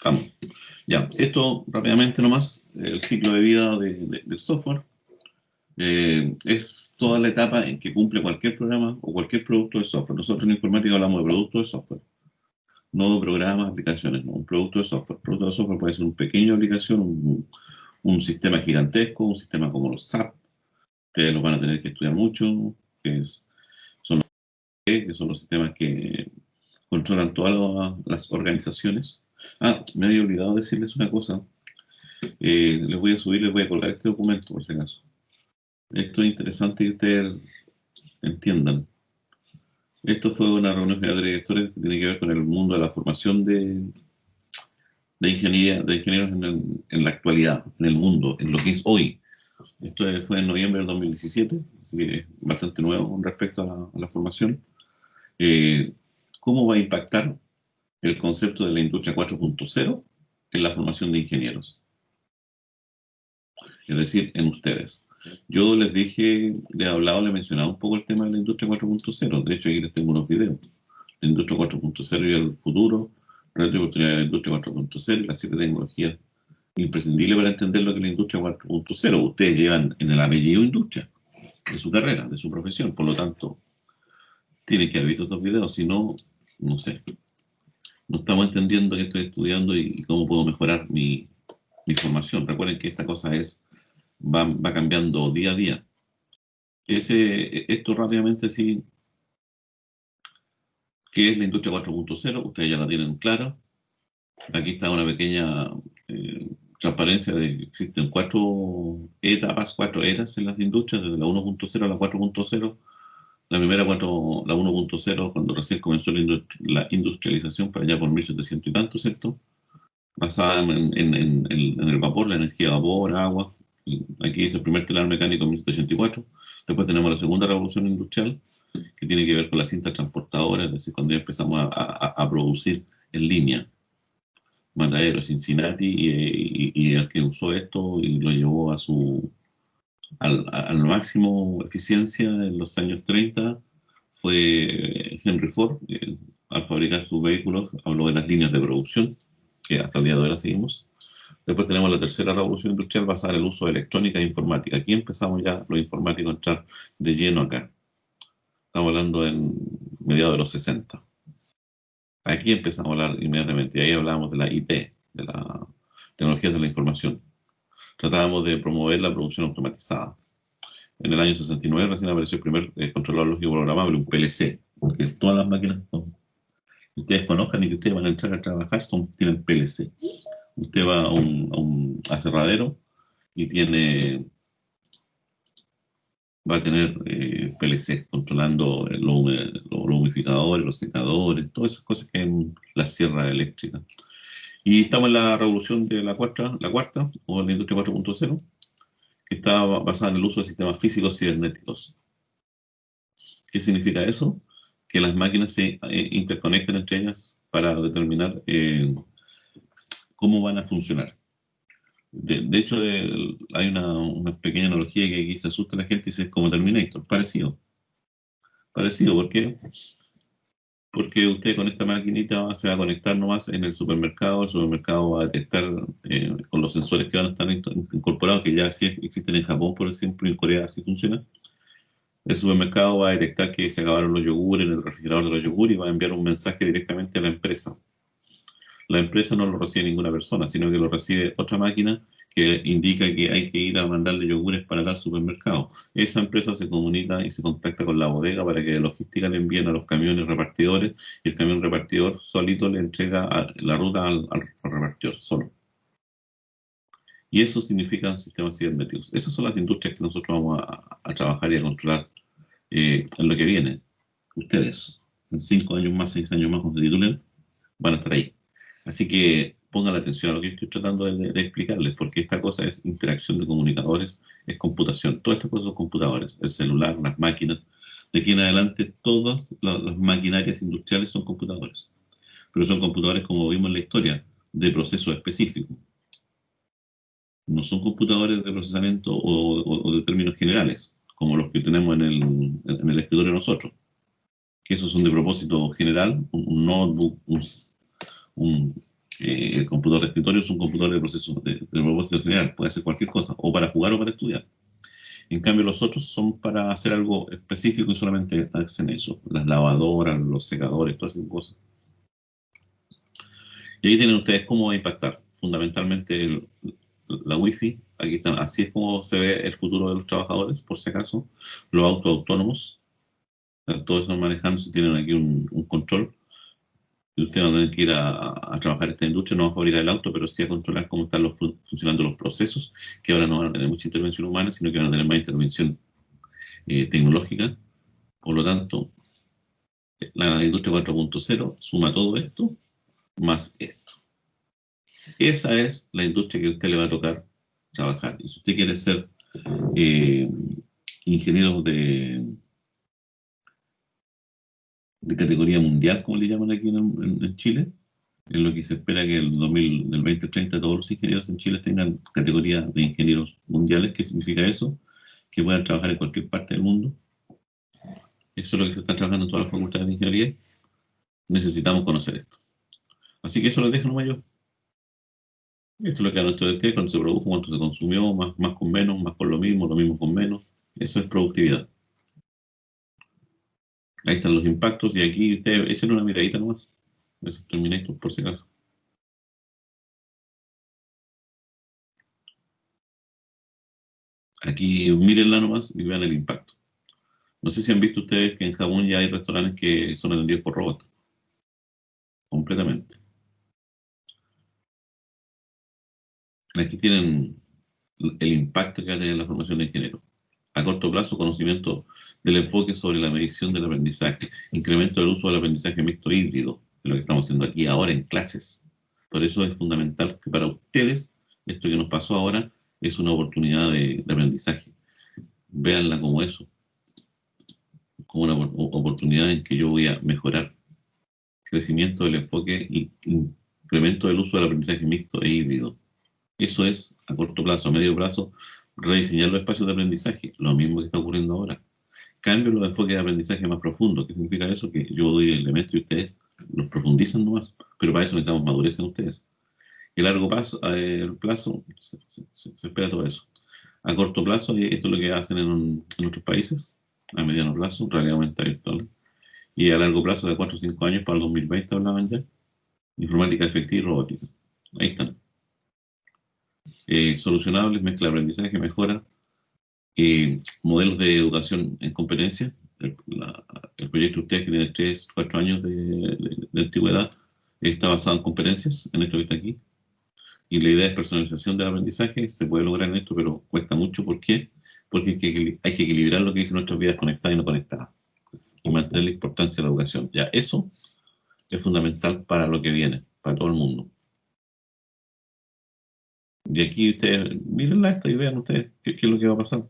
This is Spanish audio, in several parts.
Vamos. Ya, esto rápidamente nomás, el ciclo de vida del software. Es toda la etapa en que cumple cualquier programa o cualquier producto de software. Nosotros en informática hablamos de productos de software, no de programas, aplicaciones, no. Un producto de software. Un producto de software puede ser una pequeña aplicación, un sistema gigantesco, un sistema como los SAP, que los van a tener que estudiar mucho, son que son los sistemas que controlan todas las organizaciones. Ah, me había olvidado decirles una cosa. Les voy a subir, les voy a colgar este documento por si acaso. Esto es interesante que ustedes entiendan. Esto fue una reunión de directores que tiene que ver con el mundo de la formación de ingeniería, de ingenieros en la actualidad, en el mundo, en lo que es hoy. Esto fue en noviembre del 2017, así que es bastante nuevo con respecto a la formación. ¿Cómo va a impactar el concepto de la industria 4.0 en la formación de ingenieros? Es decir, en ustedes. Yo les dije, les he hablado, les he mencionado un poco el tema de la industria 4.0. De hecho, aquí les tengo unos videos. La industria 4.0 y el futuro, la oportunidad de la industria 4.0 y las 7 tecnologías imprescindibles para entender lo que es la industria 4.0. Ustedes llevan en el apellido industria de su carrera, de su profesión. Por lo tanto, tienen que haber visto estos videos. Si no, no sé. No estamos entendiendo qué estoy estudiando y cómo puedo mejorar mi formación. Recuerden que esta cosa va cambiando día a día. Esto rápidamente sí, ¿qué es la industria 4.0? Ustedes ya la tienen clara. Aquí está una pequeña transparencia de que existen 4 etapas, 4 eras en las industrias, desde la 1.0 a la 4.0. La primera, la 1.0, cuando recién comenzó la industrialización, para allá por 1700 y tanto, ¿cierto? Basada en el vapor, la energía de vapor, agua. Aquí dice el primer telar mecánico en 1784. Después tenemos la segunda revolución industrial, que tiene que ver con la cinta transportadora, es decir, cuando ya empezamos a producir en línea. Matadero, Cincinnati, y el que usó esto y lo llevó al máximo eficiencia en los años 30 fue Henry Ford. Al fabricar sus vehículos habló de las líneas de producción, que hasta el día de hoy las seguimos. Después tenemos la tercera revolución industrial basada en el uso de electrónica e informática. Aquí empezamos ya los informáticos a entrar de lleno acá. Estamos hablando en mediados de los 60. Aquí empezamos a hablar inmediatamente. Y ahí hablábamos de la IT, de la tecnología de la información. Tratábamos de promover la producción automatizada. En el año 69 recién apareció el primer controlador lógico programable, un PLC, que es todas las máquinas que ustedes conozcan y que ustedes van a entrar a trabajar tienen PLC. Usted va a un aserradero y va a tener PLC controlando los humidificadores, los secadores, todas esas cosas que hay en la sierra eléctrica. Y estamos en la revolución de la cuarta, o en la industria 4.0, que está basada en el uso de sistemas físicos cibernéticos. ¿Qué significa eso? Que las máquinas se interconectan entre ellas para determinar cómo van a funcionar. De hecho, hay una pequeña analogía que aquí se asusta a la gente y dice, es como Terminator, parecido. Parecido, ¿por qué? Porque usted con esta maquinita se va a conectar nomás en el supermercado va a detectar con los sensores que van a estar incorporados, que ya sí existen en Japón, por ejemplo, y en Corea así funciona. El supermercado va a detectar que se acabaron los yogures en el refrigerador de los yogures y va a enviar un mensaje directamente a la empresa. La empresa no lo recibe ninguna persona, sino que lo recibe otra máquina que indica que hay que ir a mandarle yogures para el supermercado. Esa empresa se comunica y se contacta con la bodega para que de logística le envíen a los camiones repartidores y el camión repartidor solito le entrega la ruta al repartidor, solo. Y eso significa sistemas cibernéticos. Esas son las industrias que nosotros vamos a trabajar y a controlar en lo que viene. Ustedes, en 5 años más, 6 años más, cuando se titulen, van a estar ahí. Así que pongan la atención a lo que estoy tratando de explicarles, porque esta cosa es interacción de comunicadores, es computación. Todas estas cosas son computadores, el celular, las máquinas. De aquí en adelante, todas las maquinarias industriales son computadores. Pero son computadores, como vimos en la historia, de proceso específico. No son computadores de procesamiento o de términos generales, como los que tenemos en el escritorio nosotros, que esos son de propósito general, un notebook, un El computador de escritorio es un computador de proceso de propósito general, puede hacer cualquier cosa, o para jugar o para estudiar. En cambio, los otros son para hacer algo específico y solamente hacen eso. Las lavadoras, los secadores, todas esas cosas. Y ahí tienen ustedes cómo va a impactar. Fundamentalmente la Wi-Fi, aquí están, así es como se ve el futuro de los trabajadores, por si acaso. Los autos autónomos, todos están manejando, si tienen aquí un control. Y ustedes van a tener que ir a trabajar en esta industria, no a fabricar el auto, pero sí a controlar cómo están funcionando los procesos, que ahora no van a tener mucha intervención humana, sino que van a tener más intervención tecnológica. Por lo tanto, la industria 4.0 suma todo esto más esto. Esa es la industria que a usted le va a tocar trabajar. Y si usted quiere ser eh, ingeniero de categoría mundial, como le llaman aquí en Chile, en lo que se espera que del 2030 todos los ingenieros en Chile tengan categoría de ingenieros mundiales. ¿Qué significa eso? Que puedan trabajar en cualquier parte del mundo. Eso es lo que se está trabajando en todas las facultades de ingeniería. Necesitamos conocer esto. Así que eso lo dejo nomás yo. Esto es lo que a nuestro destino, cuando se produjo, cuánto se consumió, más con menos, más con lo mismo con menos. Eso es productividad. Ahí están los impactos y aquí ustedes echen una miradita nomás. Eso terminé esto por si acaso. Aquí mírenla nomás y vean el impacto. No sé si han visto ustedes que en Japón ya hay restaurantes que son atendidos por robots, completamente. Aquí tienen el impacto que va a tener la formación de ingeniero. A corto plazo, conocimiento del enfoque sobre la medición del aprendizaje, incremento del uso del aprendizaje mixto híbrido, de lo que estamos haciendo aquí ahora en clases. Por eso es fundamental que para ustedes, esto que nos pasó ahora, es una oportunidad de aprendizaje. Véanla como eso, como una oportunidad en que yo voy a mejorar crecimiento del enfoque y incremento del uso del aprendizaje mixto e híbrido. Eso es a corto plazo. A medio plazo, rediseñar los espacios de aprendizaje, lo mismo que está ocurriendo ahora. Cambio los enfoques de aprendizaje más profundos. ¿Qué significa eso? Que yo doy el elemento y ustedes los profundizan nomás, pero para eso necesitamos madurez en ustedes. Y a largo plazo, se espera todo eso. A corto plazo, esto es lo que hacen en otros países. A mediano plazo, realidad aumentada virtual. Y a largo plazo, de 4 o 5 años, para el 2020 hablaban ya, informática efectiva y robótica. Ahí están. Solucionables, mezcla de aprendizaje, mejora, modelos de educación en competencia. El proyecto de ustedes que tiene 3, 4 años de antigüedad está basado en competencias, en esto que está aquí. Y la idea es personalización del aprendizaje, se puede lograr en esto, pero cuesta mucho. ¿Por qué? Porque hay que equilibrar lo que dicen nuestras vidas conectadas y no conectadas y mantener la importancia de la educación. Ya, eso es fundamental para lo que viene, para todo el mundo. Y aquí ustedes, mírenla esta y vean ustedes qué es lo que va a pasar.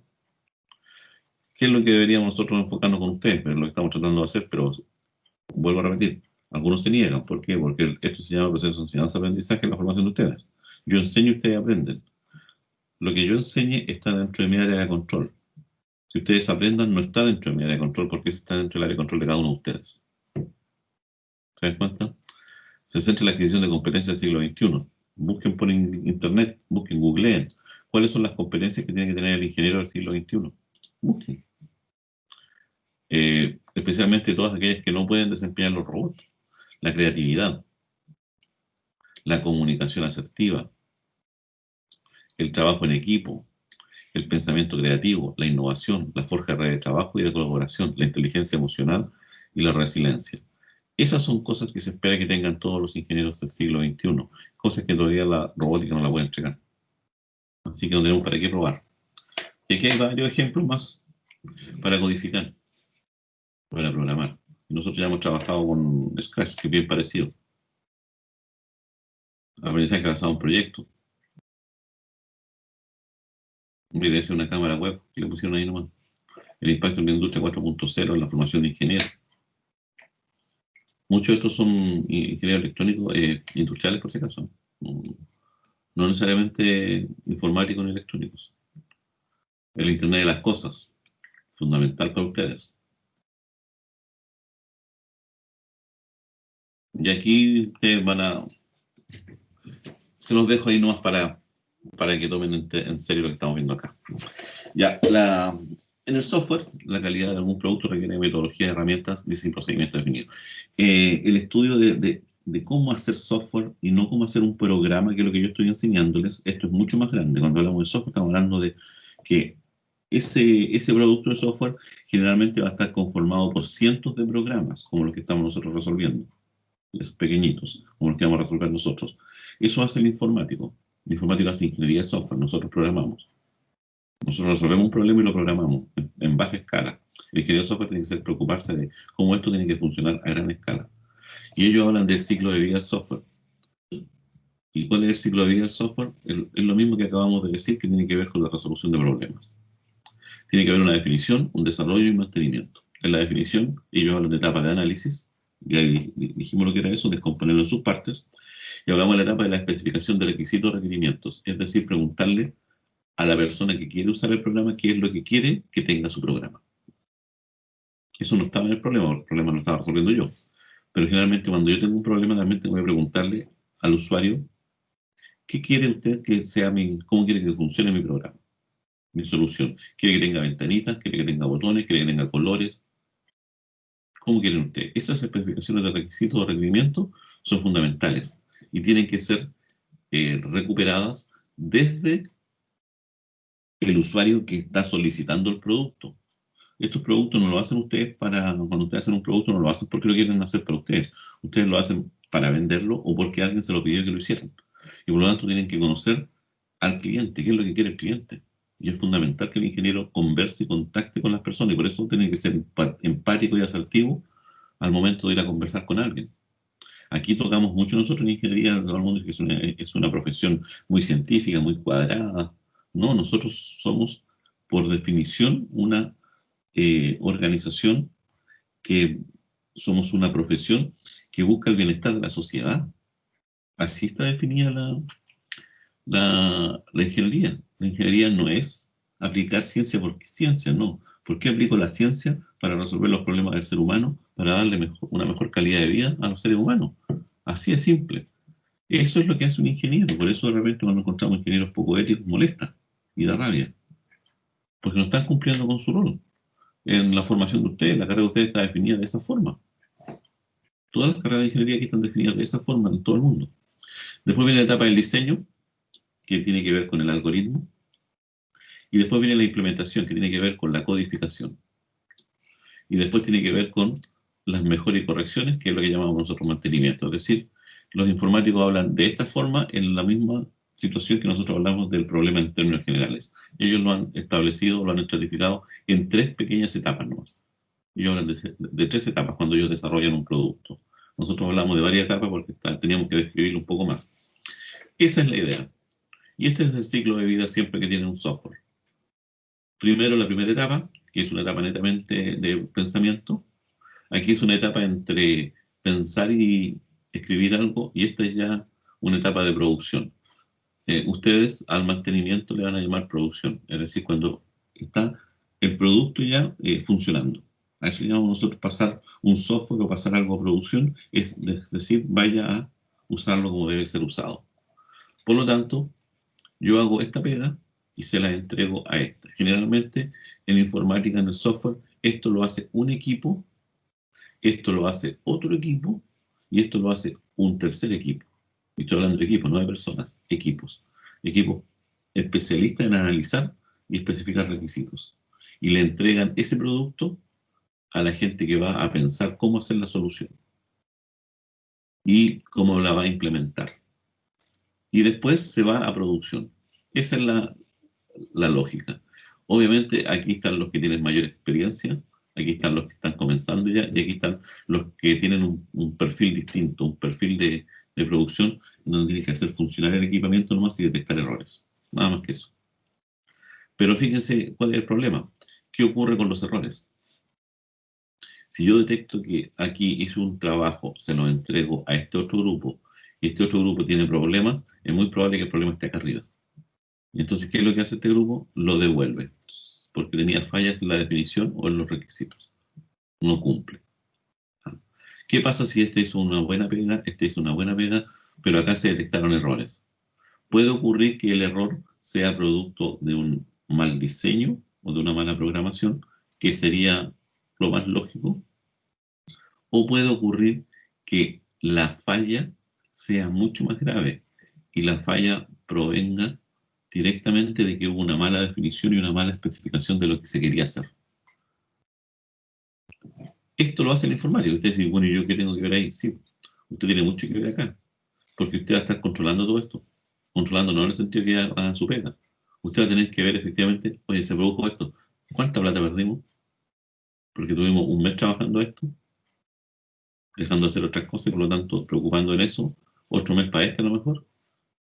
¿Qué es lo que deberíamos nosotros enfocarnos con ustedes? Pero lo que estamos tratando de hacer, pero vuelvo a repetir, algunos se niegan. ¿Por qué? Porque esto se llama proceso de enseñanza-aprendizaje en la formación de ustedes. Yo enseño y ustedes aprenden. Lo que yo enseñe está dentro de mi área de control. Que ustedes aprendan no está dentro de mi área de control porque está dentro del área de control de cada uno de ustedes. ¿Se dan cuenta? Se centra en la adquisición de competencias del siglo XXI. Busquen por internet, busquen, googleen. ¿Cuáles son las competencias que tiene que tener el ingeniero del siglo XXI? Busquen. Especialmente todas aquellas que no pueden desempeñar los robots. La creatividad, la comunicación asertiva, el trabajo en equipo, el pensamiento creativo, la innovación, la forja de red de trabajo y de colaboración, la inteligencia emocional y la resiliencia. Esas son cosas que se espera que tengan todos los ingenieros del siglo XXI, cosas que todavía la robótica no la puede entregar. Así que no tenemos para qué probar. Y aquí hay varios ejemplos más para codificar, para programar. Nosotros ya hemos trabajado con Scratch, que es bien parecido. Aprendizaje basado en proyectos. Mire, esa es una cámara web que le pusieron ahí nomás. El impacto en la industria 4.0 en la formación de ingenieros. Muchos de estos son ingenieros electrónicos industriales, por si acaso. No, no necesariamente informáticos ni electrónicos. El Internet de las cosas, fundamental para ustedes. Y aquí ustedes van a Se los dejo ahí nomás para que tomen en serio lo que estamos viendo acá. Ya, en el software, la calidad de algún producto requiere metodología, herramientas, diseño y procedimientos definidos. El estudio de cómo hacer software y no cómo hacer un programa, que es lo que yo estoy enseñándoles, esto es mucho más grande. Cuando hablamos de software, estamos hablando de que ese producto de software generalmente va a estar conformado por cientos de programas, como los que estamos nosotros resolviendo, esos pequeñitos, como los que vamos a resolver nosotros. Eso hace el informático. El informático hace ingeniería de software, nosotros programamos. Nosotros resolvemos un problema y lo programamos en baja escala. El ingeniero de software tiene que preocuparse de cómo esto tiene que funcionar a gran escala. Y ellos hablan del ciclo de vida del software. ¿Y cuál es el ciclo de vida del software? Es lo mismo que acabamos de decir, que tiene que ver con la resolución de problemas. Tiene que haber una definición, un desarrollo y un mantenimiento. En la definición, ellos hablan de etapa de análisis, ya dijimos lo que era eso, descomponerlo en sus partes, y hablamos de la etapa de la especificación de requisitos o requerimientos, es decir, preguntarle a la persona que quiere usar el programa qué es lo que quiere que tenga su programa. Eso no estaba en el problema lo estaba resolviendo yo. Pero generalmente cuando yo tengo un problema, también tengo que preguntarle al usuario qué quiere usted que sea cómo quiere que funcione mi programa, mi solución. ¿Quiere que tenga ventanitas? ¿Quiere que tenga botones? ¿Quiere que tenga colores? ¿Cómo quieren ustedes? Esas especificaciones de requisitos o requerimientos son fundamentales y tienen que ser recuperadas desde el usuario que está solicitando el producto. Estos productos no lo hacen ustedes cuando ustedes hacen un producto, no lo hacen porque lo quieren hacer para ustedes. Ustedes lo hacen para venderlo o porque alguien se lo pidió que lo hicieran. Y por lo tanto tienen que conocer al cliente, qué es lo que quiere el cliente. Y es fundamental que el ingeniero converse y contacte con las personas y por eso tiene que ser empático y asertivo al momento de ir a conversar con alguien. Aquí tocamos mucho nosotros en ingeniería, todo el mundo dice que es una profesión muy científica, muy cuadrada. No, nosotros somos, por definición, una organización que somos una profesión que busca el bienestar de la sociedad. Así está definida la ingeniería. La ingeniería no es aplicar ciencia porque ciencia, no. ¿Por qué aplico la ciencia? Para resolver los problemas del ser humano, para darle una mejor calidad de vida a los seres humanos. Así es simple. Eso es lo que hace un ingeniero. Por eso de repente cuando encontramos ingenieros poco éticos molesta y da rabia. Porque no están cumpliendo con su rol. En la formación de ustedes, la carrera de ustedes está definida de esa forma. Todas las carreras de ingeniería aquí están definidas de esa forma en todo el mundo. Después viene la etapa del diseño, que tiene que ver con el algoritmo. Y después viene la implementación, que tiene que ver con la codificación. Y después tiene que ver con las mejores y correcciones, que es lo que llamamos nosotros mantenimiento. Es decir, los informáticos hablan de esta forma en la misma situación que nosotros hablamos del problema en términos generales. Ellos lo han establecido, lo han estratificado en tres pequeñas etapas nomás. Ellos hablan de tres etapas cuando ellos desarrollan un producto. Nosotros hablamos de varias etapas porque teníamos que describirlo un poco más. Esa es la idea. Y este es el ciclo de vida siempre que tiene un software. Primero, la primera etapa, que es una etapa netamente de pensamiento. Aquí es una etapa entre pensar y escribir algo, y esta es ya una etapa de producción. Ustedes al mantenimiento le van a llamar producción, es decir, cuando está el producto ya funcionando. A eso llamamos nosotros pasar un software o pasar algo a producción, es decir, vaya a usarlo como debe ser usado. Por lo tanto, yo hago esta pega y se la entrego a esta. Generalmente en informática, en el software, esto lo hace un equipo, esto lo hace otro equipo y esto lo hace un tercer equipo. Y estoy hablando de equipos, no de personas, equipos. Equipos especialistas en analizar y especificar requisitos. Y le entregan ese producto a la gente que va a pensar cómo hacer la solución y cómo la va a implementar. Y después se va a producción. Esa es la lógica. Obviamente aquí están los que tienen mayor experiencia, aquí están los que están comenzando ya, y aquí están los que tienen un perfil distinto, un perfil de producción, donde tienen que hacer funcionar el equipamiento nomás y detectar errores. Nada más que eso. Pero fíjense cuál es el problema. ¿Qué ocurre con los errores? Si yo detecto que aquí hice un trabajo, se lo entrego a este otro grupo, y este otro grupo tiene problemas, es muy probable que el problema esté acá arriba. Y entonces, ¿qué es lo que hace este grupo? Lo devuelve, porque tenía fallas en la definición o en los requisitos. No cumple. ¿Qué pasa si este hizo una buena pega? Este hizo una buena pega pero acá se detectaron errores. Puede ocurrir que el error sea producto de un mal diseño o de una mala programación, que sería lo más lógico, o puede ocurrir que la falla sea mucho más grave y la falla provenga directamente de que hubo una mala definición y una mala especificación de lo que se quería hacer. Esto lo hace la informática. Usted dice, bueno, ¿y yo qué tengo que ver ahí? Sí, usted tiene mucho que ver acá, porque usted va a estar controlando todo esto. Controlando no en el sentido que hagan su pega. Usted va a tener que ver efectivamente, oye, se produjo esto. ¿Cuánta plata perdimos? Porque tuvimos un mes trabajando esto, dejando de hacer otras cosas y por lo tanto preocupando en eso. Otro mes para este a lo mejor.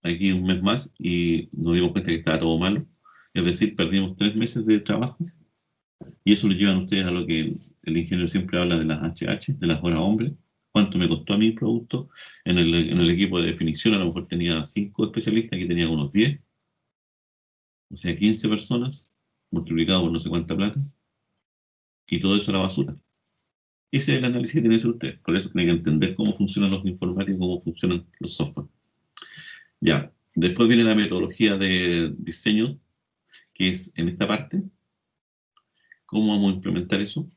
Aquí un mes más y nos dimos cuenta que estaba todo malo. Es decir, perdimos 3 meses de trabajo y eso lo llevan ustedes a lo que el ingeniero siempre habla de las HH, de las horas hombre. ¿Cuánto me costó a mí el producto? En el equipo de definición a lo mejor tenía 5 especialistas, aquí tenía unos 10, o sea, 15 personas, multiplicado por no sé cuánta plata, y todo eso a la basura. Ese es el análisis que tiene que hacer usted. Por eso tiene que entender cómo funcionan los informáticos, cómo funcionan los software. Ya, después viene la metodología de diseño, que es en esta parte. ¿Cómo vamos a implementar eso?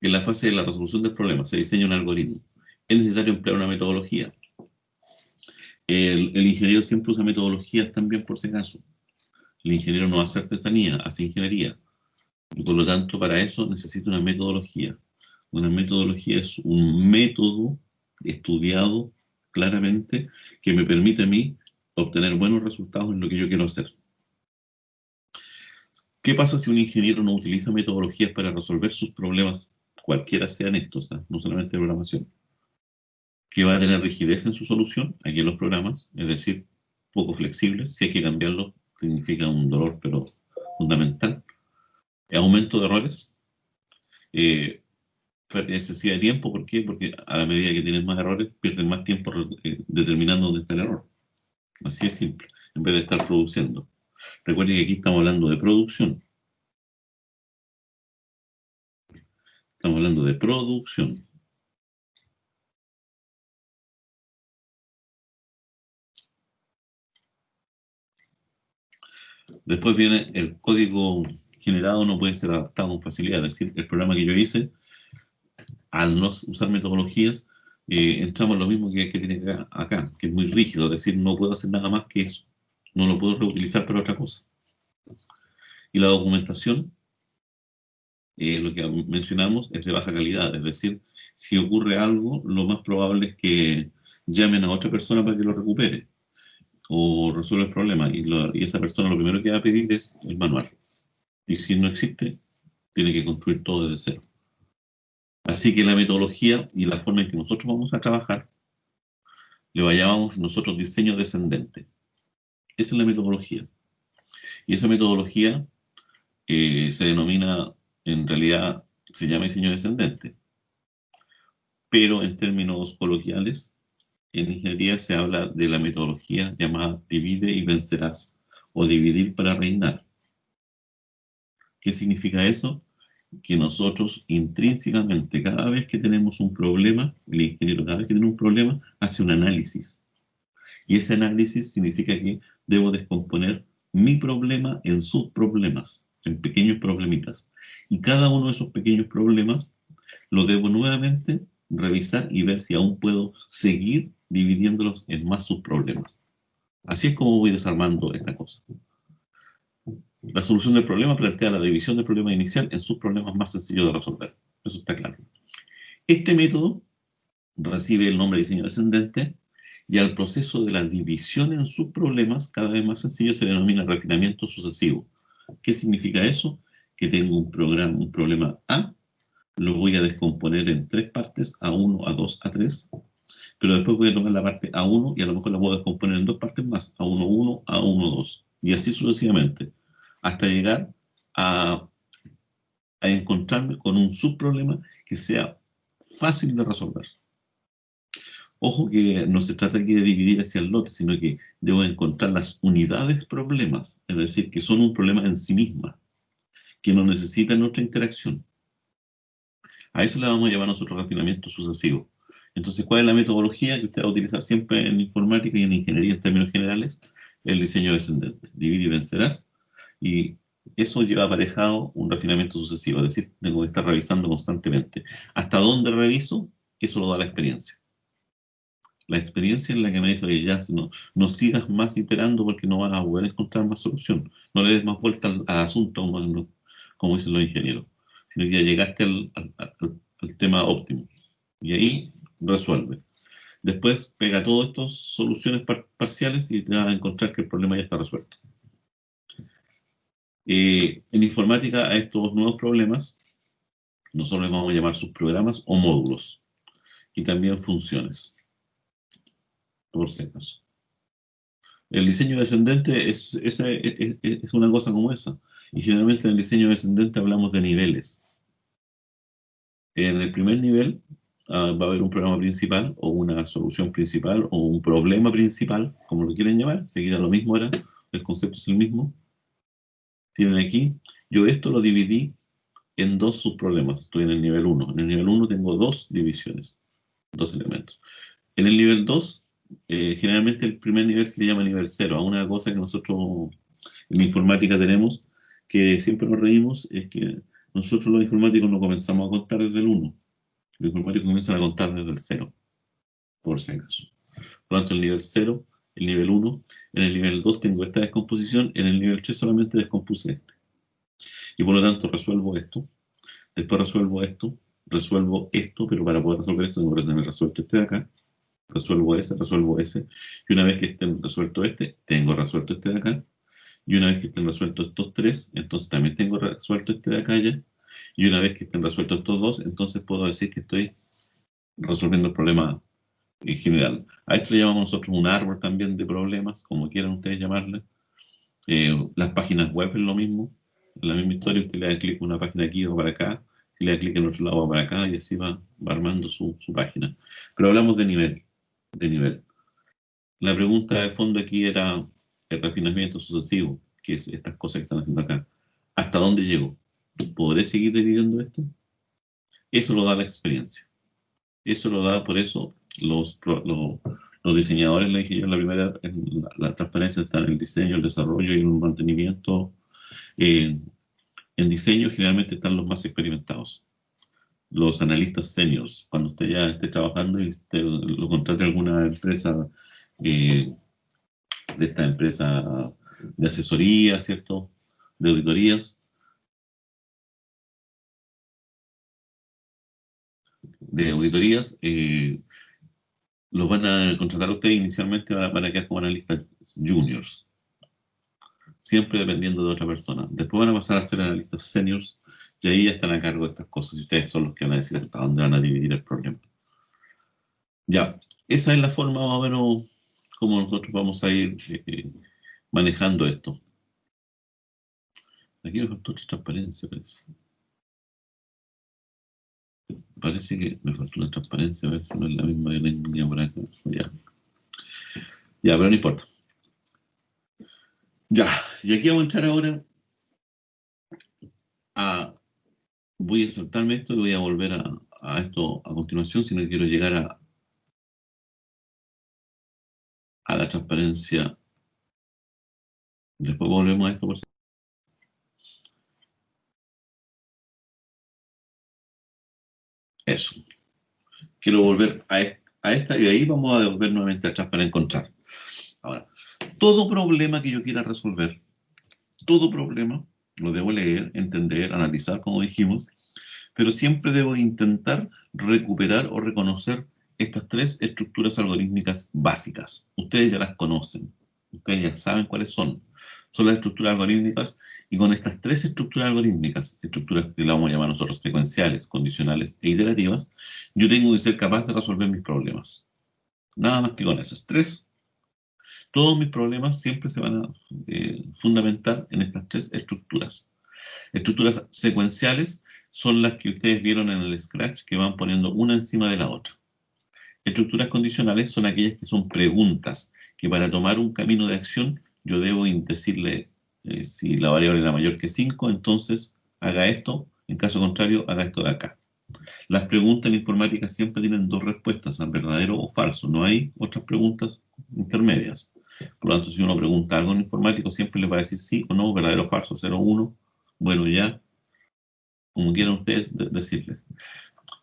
En la fase de la resolución del problema se diseña un algoritmo. Es necesario emplear una metodología. El ingeniero siempre usa metodologías también por si acaso. El ingeniero no hace artesanía, hace ingeniería. Y por lo tanto, para eso necesita una metodología. Una metodología es un método estudiado claramente que me permite a mí obtener buenos resultados en lo que yo quiero hacer. ¿Qué pasa si un ingeniero no utiliza metodologías para resolver sus problemas, cualquiera sean estos, no solamente de programación? Que va a tener rigidez en su solución, aquí en los programas, es decir, poco flexibles. Si hay que cambiarlo, significa un dolor, pero fundamental. Aumento de errores, eh, pérdida excesiva de tiempo. ¿Por qué? Porque a la medida que tienes más errores, pierdes más tiempo determinando dónde está el error. Así es simple, en vez de estar produciendo. Recuerden que aquí estamos hablando de producción. Estamos hablando de producción. Después viene el código generado, no puede ser adaptado con facilidad. Es decir, el programa que yo hice, al no usar metodologías, entramos en lo mismo que tiene acá, que es muy rígido. Es decir, no puedo hacer nada más que eso. No lo puedo reutilizar para otra cosa. Y la documentación, lo que mencionamos, es de baja calidad. Es decir, si ocurre algo, lo más probable es que llamen a otra persona para que lo recupere o resuelva el problema. Y esa persona lo primero que va a pedir es el manual. Y si no existe, tiene que construir todo desde cero. Así que la metodología y la forma en que nosotros vamos a trabajar, le llamamos nosotros diseño descendente. Esa es la metodología. Y esa metodología se denomina, en realidad, se llama diseño descendente. Pero en términos coloquiales, en ingeniería se habla de la metodología llamada divide y vencerás, o dividir para reinar. ¿Qué significa eso? Que nosotros intrínsecamente, cada vez que tenemos un problema, el ingeniero cada vez que tiene un problema, hace un análisis. Y ese análisis significa que debo descomponer mi problema en subproblemas, en pequeños problemitas. Y cada uno de esos pequeños problemas lo debo nuevamente revisar y ver si aún puedo seguir dividiéndolos en más subproblemas. Así es como voy desarmando esta cosa. La solución del problema plantea la división del problema inicial en subproblemas más sencillos de resolver. Eso está claro. Este método recibe el nombre de diseño descendente y al proceso de la división en subproblemas cada vez más sencillo se denomina refinamiento sucesivo. ¿Qué significa eso? Que tengo un problema A, lo voy a descomponer en 3 partes, A1, A2, A3, pero después voy a tomar la parte A1 y a lo mejor la puedo descomponer en 2 partes más, A1, 1, A1, 2, y así sucesivamente, hasta llegar a, a encontrarme con un subproblema que sea fácil de resolver. Ojo que no se trata aquí de dividir hacia el lote, sino que debo encontrar las unidades problemas, es decir, que son un problema en sí misma, que no necesitan otra interacción. A eso le vamos a llamar nosotros refinamiento sucesivo. Entonces, ¿cuál es la metodología que usted va a utilizar siempre en informática y en ingeniería en términos generales? El diseño descendente. Divide y vencerás. Y eso lleva aparejado un refinamiento sucesivo, es decir, tengo que estar revisando constantemente. ¿Hasta dónde reviso? Eso lo da la experiencia. La experiencia es la que me dice, oye, ya no sigas más iterando porque no vas a poder encontrar más solución. No le des más vuelta al asunto, como dicen los ingenieros, sino que ya llegaste al tema óptimo. Y ahí resuelve. Después pega todas estas soluciones parciales y te vas a encontrar que el problema ya está resuelto. En informática, a estos nuevos problemas, nosotros les vamos a llamar subprogramas o módulos y también funciones, por si acaso. El diseño descendente es una cosa como esa. Y generalmente en el diseño descendente hablamos de niveles. En el primer nivel va a haber un programa principal o una solución principal o un problema principal, como lo quieren llamar. Seguida lo mismo era, el concepto es el mismo. Tienen aquí, yo esto lo dividí en dos subproblemas. Estoy en el nivel 1. En el nivel 1 tengo dos divisiones, dos elementos. En el nivel 2, generalmente el primer nivel se le llama nivel 0. A una cosa que nosotros en informática tenemos, que siempre nos reímos, es que nosotros los informáticos no comenzamos a contar desde el 1. Los informáticos comienzan a contar desde el 0, por si acaso. Por lo tanto, el nivel 0, el nivel 1, en el nivel 2 tengo esta descomposición, en el nivel 3 solamente descompuse este. Y por lo tanto resuelvo esto, después resuelvo esto, pero para poder resolver esto tengo que tener resuelto este de acá, resuelvo ese, y una vez que estén resuelto este, tengo resuelto este de acá, y una vez que estén resueltos estos tres, entonces también tengo resuelto este de acá ya, y una vez que estén resueltos estos dos, entonces puedo decir que estoy resolviendo el problema en general. A esto le llamamos nosotros un árbol también de problemas, como quieran ustedes llamarle. Las páginas web es lo mismo, en la misma historia, usted le da clic en una página aquí o para acá, si le da clic en otro lado va para acá, y así va armando su página. Pero hablamos de nivel. La pregunta de fondo aquí era el refinamiento sucesivo, que es estas cosas que están haciendo acá. ¿Hasta dónde llego? ¿Podré seguir dividiendo esto? Eso lo da la experiencia. Eso lo da, por eso, los diseñadores, le dije yo en la primera, en la transparencia está en el diseño, el desarrollo y el mantenimiento. Eh, en diseño generalmente están los más experimentados, los analistas seniors. Cuando usted ya esté trabajando y usted lo contrate a alguna empresa, de esta empresa de asesoría, ¿cierto? De auditorías, los van a contratar a ustedes inicialmente, van a quedar como analistas juniors, siempre dependiendo de otra persona. Después van a pasar a ser analistas seniors y ahí ya están a cargo de estas cosas y ustedes son los que van a decir hasta dónde van a dividir el problema. Ya, esa es la forma más o menos como nosotros vamos a ir manejando esto. Aquí me faltó otra transparencia, parece. Parece que me faltó una transparencia, a ver si no es la misma que tenía por acá. Ya, pero no importa. Ya, y aquí vamos a entrar ahora a... Voy a saltarme esto y voy a volver a esto a continuación, si no quiero llegar a la transparencia. Después volvemos a esto por si... Eso. Quiero volver a esta y de ahí vamos a devolver nuevamente atrás para encontrar. Ahora, todo problema que yo quiera resolver, todo problema, lo debo leer, entender, analizar, como dijimos, pero siempre debo intentar recuperar o reconocer estas tres estructuras algorítmicas básicas. Ustedes ya las conocen, ustedes ya saben cuáles son. Son las estructuras algorítmicas y con estas tres estructuras algorítmicas, estructuras que las vamos a llamar nosotros secuenciales, condicionales e iterativas, yo tengo que ser capaz de resolver mis problemas. Nada más que con esas tres. Todos mis problemas siempre se van a fundamentar en estas tres estructuras. Estructuras secuenciales son las que ustedes vieron en el Scratch, que van poniendo una encima de la otra. Estructuras condicionales son aquellas que son preguntas, que para tomar un camino de acción yo debo decirle, si la variable era mayor que 5, entonces haga esto, en caso contrario, haga esto de acá. Las preguntas en informática siempre tienen dos respuestas, verdadero o falso. No hay otras preguntas intermedias. Por lo tanto, si uno pregunta algo en informático, siempre le va a decir sí o no, verdadero o falso, 0 o 1, bueno, ya, como quieran ustedes decirle.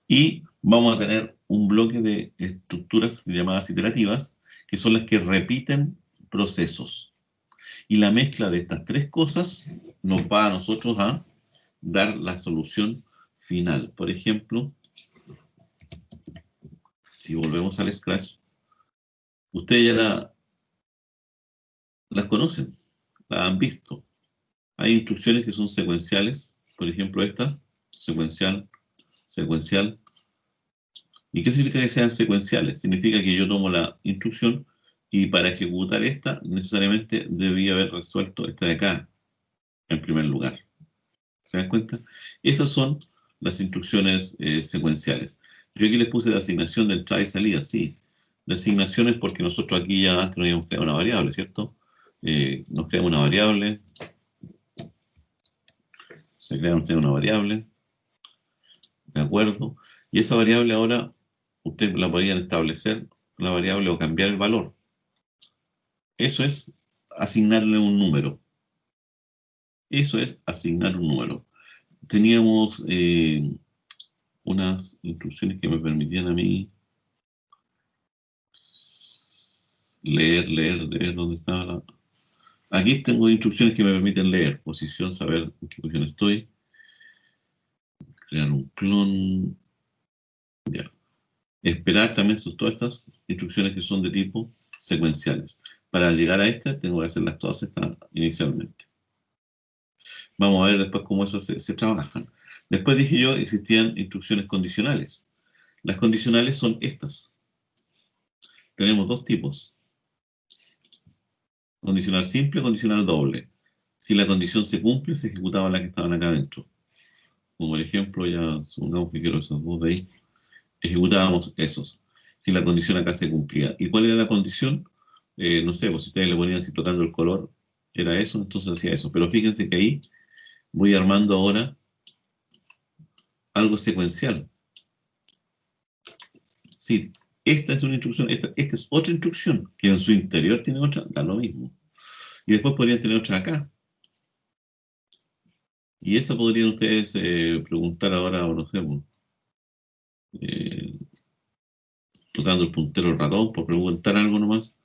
Y vamos a tener un bloque de estructuras llamadas iterativas, que son las que repiten procesos. Y la mezcla de estas tres cosas nos va a nosotros a dar la solución final. Por ejemplo, si volvemos al Scratch, ustedes ya las conocen, las han visto. Hay instrucciones que son secuenciales, por ejemplo esta, secuencial, secuencial. ¿Y qué significa que sean secuenciales? Significa que yo tomo la instrucción y para ejecutar esta necesariamente debía haber resuelto esta de acá, en primer lugar. ¿Se dan cuenta? Esas son las instrucciones secuenciales. Yo aquí les puse de asignación de entrada y salida, sí. De asignación es porque nosotros aquí ya antes no habíamos creado una variable, ¿cierto? Nos creamos una variable, se crea una variable, ¿de acuerdo? Y esa variable ahora, ustedes la podrían establecer, la variable o cambiar el valor. Eso es asignarle un número. Eso es asignar un número. Teníamos unas instrucciones que me permitían a mí leer dónde estaba la... Aquí tengo instrucciones que me permiten leer, posición, saber en qué posición estoy, crear un clon, ya. Esperar también son todas estas instrucciones que son de tipo secuenciales. Para llegar a esta tengo que hacerlas todas estas inicialmente. Vamos a ver después cómo esas se trabajan. Después dije yo, existían instrucciones condicionales. Las condicionales son estas. Tenemos dos tipos. Condicional simple, condicional doble. Si la condición se cumple, se ejecutaban las que estaban acá adentro. Como por ejemplo, ya supongamos que quiero esos dos de ahí, ejecutábamos esos. Si la condición acá se cumplía. ¿Y cuál era la condición? No sé, pues si ustedes le ponían así tocando el color, era eso, entonces hacía eso. Pero fíjense que ahí voy armando ahora algo secuencial. Sí, esta es una instrucción, esta es otra instrucción, que en su interior tiene otra, da lo mismo. Y después podrían tener otra acá. Y eso podrían ustedes preguntar ahora, o no sé, pues, eh, tocando el puntero del ratón, por preguntar algo nomás.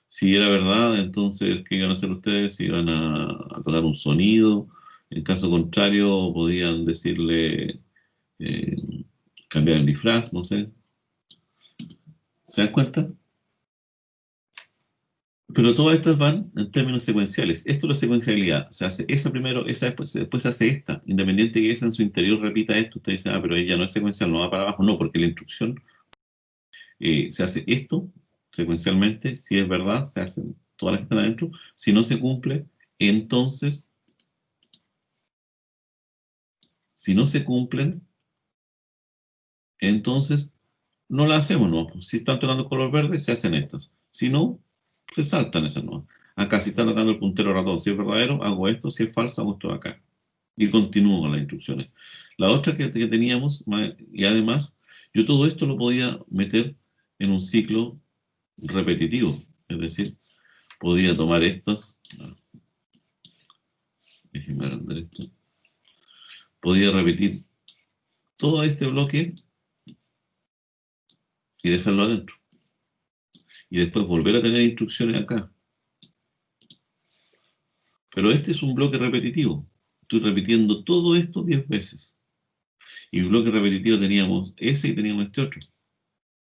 Si era verdad, entonces, ¿qué iban a hacer ustedes? Iban a tocar un sonido. En caso contrario, podían decirle eh, cambiar el disfraz, no sé. ¿Se dan cuenta? Pero todas estas van en términos secuenciales. Esto es la secuencialidad. Se hace esa primero, esa después se hace esta. Independiente que esa en su interior repita esto, usted dice, ah, pero ella no es secuencial, no va para abajo. No, porque la instrucción se hace esto secuencialmente. Si es verdad, se hacen todas las que están adentro. Si no se cumple, entonces, si no se cumplen, entonces no la hacemos, ¿no? Si están tocando el color verde, se hacen estas. Si no, se saltan esas no. Acá, si está tocando el puntero ratón, si es verdadero, hago esto, si es falso, hago esto acá. Y continúo con las instrucciones. La otra que teníamos, y además, yo todo esto lo podía meter en un ciclo repetitivo. Es decir, podía tomar estas, déjenme agrandar esto, podía repetir todo este bloque y dejarlo adentro. Y después volver a tener instrucciones acá. Pero este es un bloque repetitivo. Estoy repitiendo todo esto 10 veces. Y un bloque repetitivo teníamos ese y teníamos este otro.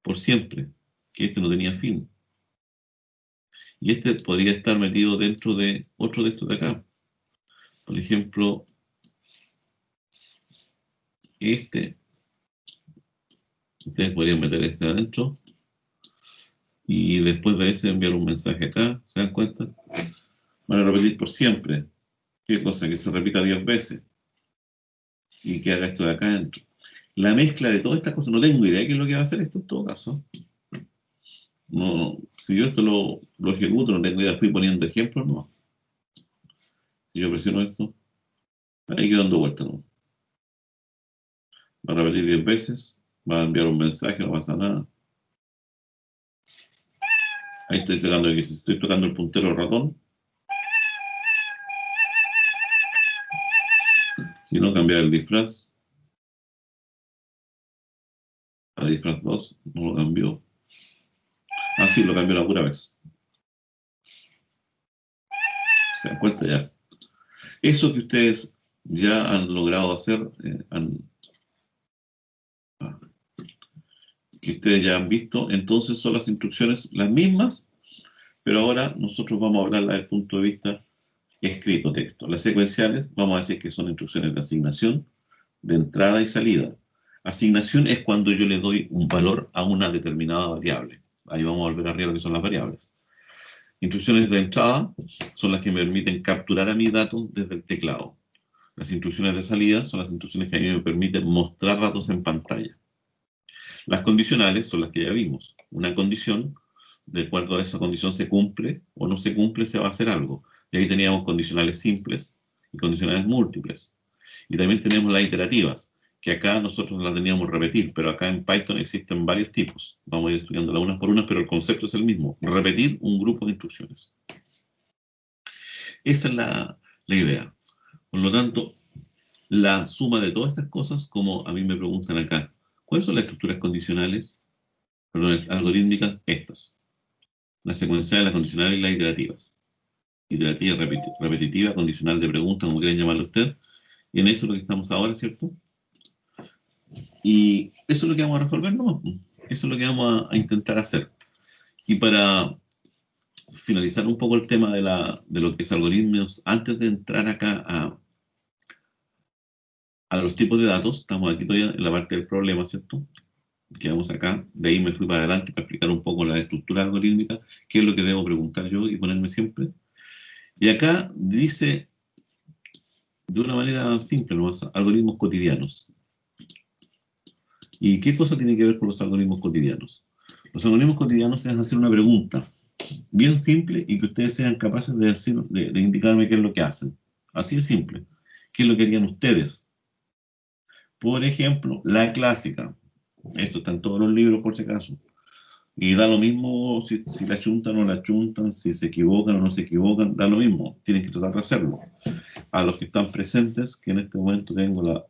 Por siempre. Que este no tenía fin. Y este podría estar metido dentro de otro de estos de acá. Por ejemplo, este. Ustedes podrían meter este adentro. Y después de ese enviar un mensaje acá. ¿Se dan cuenta? Van a repetir por siempre. ¿Qué cosa? Que se repita 10 veces. Y que haga esto de acá adentro. La mezcla de todas estas cosas, no tengo idea de qué es lo que va a hacer esto en todo caso. No, si yo esto lo ejecuto, no tengo idea, estoy poniendo ejemplos, no. Si yo presiono esto, ahí quedo dando vueltas, ¿no? Va a repetir 10 veces, va a enviar un mensaje, no pasa nada. Ahí estoy tocando el puntero del ratón. Si no, cambiar el disfraz. A disfraz 2, no lo cambió. Ah, sí, lo cambió la pura vez. Se dan cuenta ya. Eso que ustedes ya han logrado hacer, que ustedes ya han visto, entonces son las instrucciones las mismas, pero ahora nosotros vamos a hablar desde el punto de vista escrito texto. Las secuenciales, vamos a decir que son instrucciones de asignación, de entrada y salida. Asignación es cuando yo le doy un valor a una determinada variable. Ahí vamos a volver arriba lo que son las variables. Instrucciones de entrada son las que me permiten capturar a mis datos desde el teclado. Las instrucciones de salida son las instrucciones que a mí me permiten mostrar datos en pantalla. Las condicionales son las que ya vimos. Una condición, de acuerdo a esa condición se cumple o no se cumple, se va a hacer algo. Y ahí teníamos condicionales simples y condicionales múltiples. Y también tenemos las iterativas, que acá nosotros las teníamos que repetir, pero acá en Python existen varios tipos. Vamos a ir estudiándolas unas por unas, pero el concepto es el mismo. Repetir un grupo de instrucciones. Esa es la idea. Por lo tanto, la suma de todas estas cosas, como a mí me preguntan acá, ¿cuáles son las estructuras condicionales, perdón, algorítmicas? Estas. Las secuenciales, las condicionales y las iterativas. Iterativa, repetitiva, condicional de pregunta, como quieran llamarlo usted. Y en eso es lo que estamos ahora, ¿cierto? Y eso es lo que vamos a resolver, ¿no? Eso es lo que vamos a intentar hacer. Y para finalizar un poco el tema de lo que es algoritmos, antes de entrar acá a los tipos de datos, estamos aquí todavía en la parte del problema, ¿cierto? Quedamos acá, de ahí me fui para adelante para explicar un poco la estructura algorítmica, qué es lo que debo preguntar yo y ponerme siempre. Y acá dice, de una manera simple, nomás, algoritmos cotidianos. ¿Y qué cosa tiene que ver con los algoritmos cotidianos? Los algoritmos cotidianos es hacer una pregunta bien simple y que ustedes sean capaces de, decir, de indicarme qué es lo que hacen. Así de simple. ¿Qué es lo que harían ustedes? Por ejemplo, la clásica. Esto está en todos los libros, por si acaso. Y da lo mismo si la chuntan o no la chuntan, si se equivocan o no se equivocan, da lo mismo. Tienen que tratar de hacerlo. A los que están presentes, que en este momento tengo la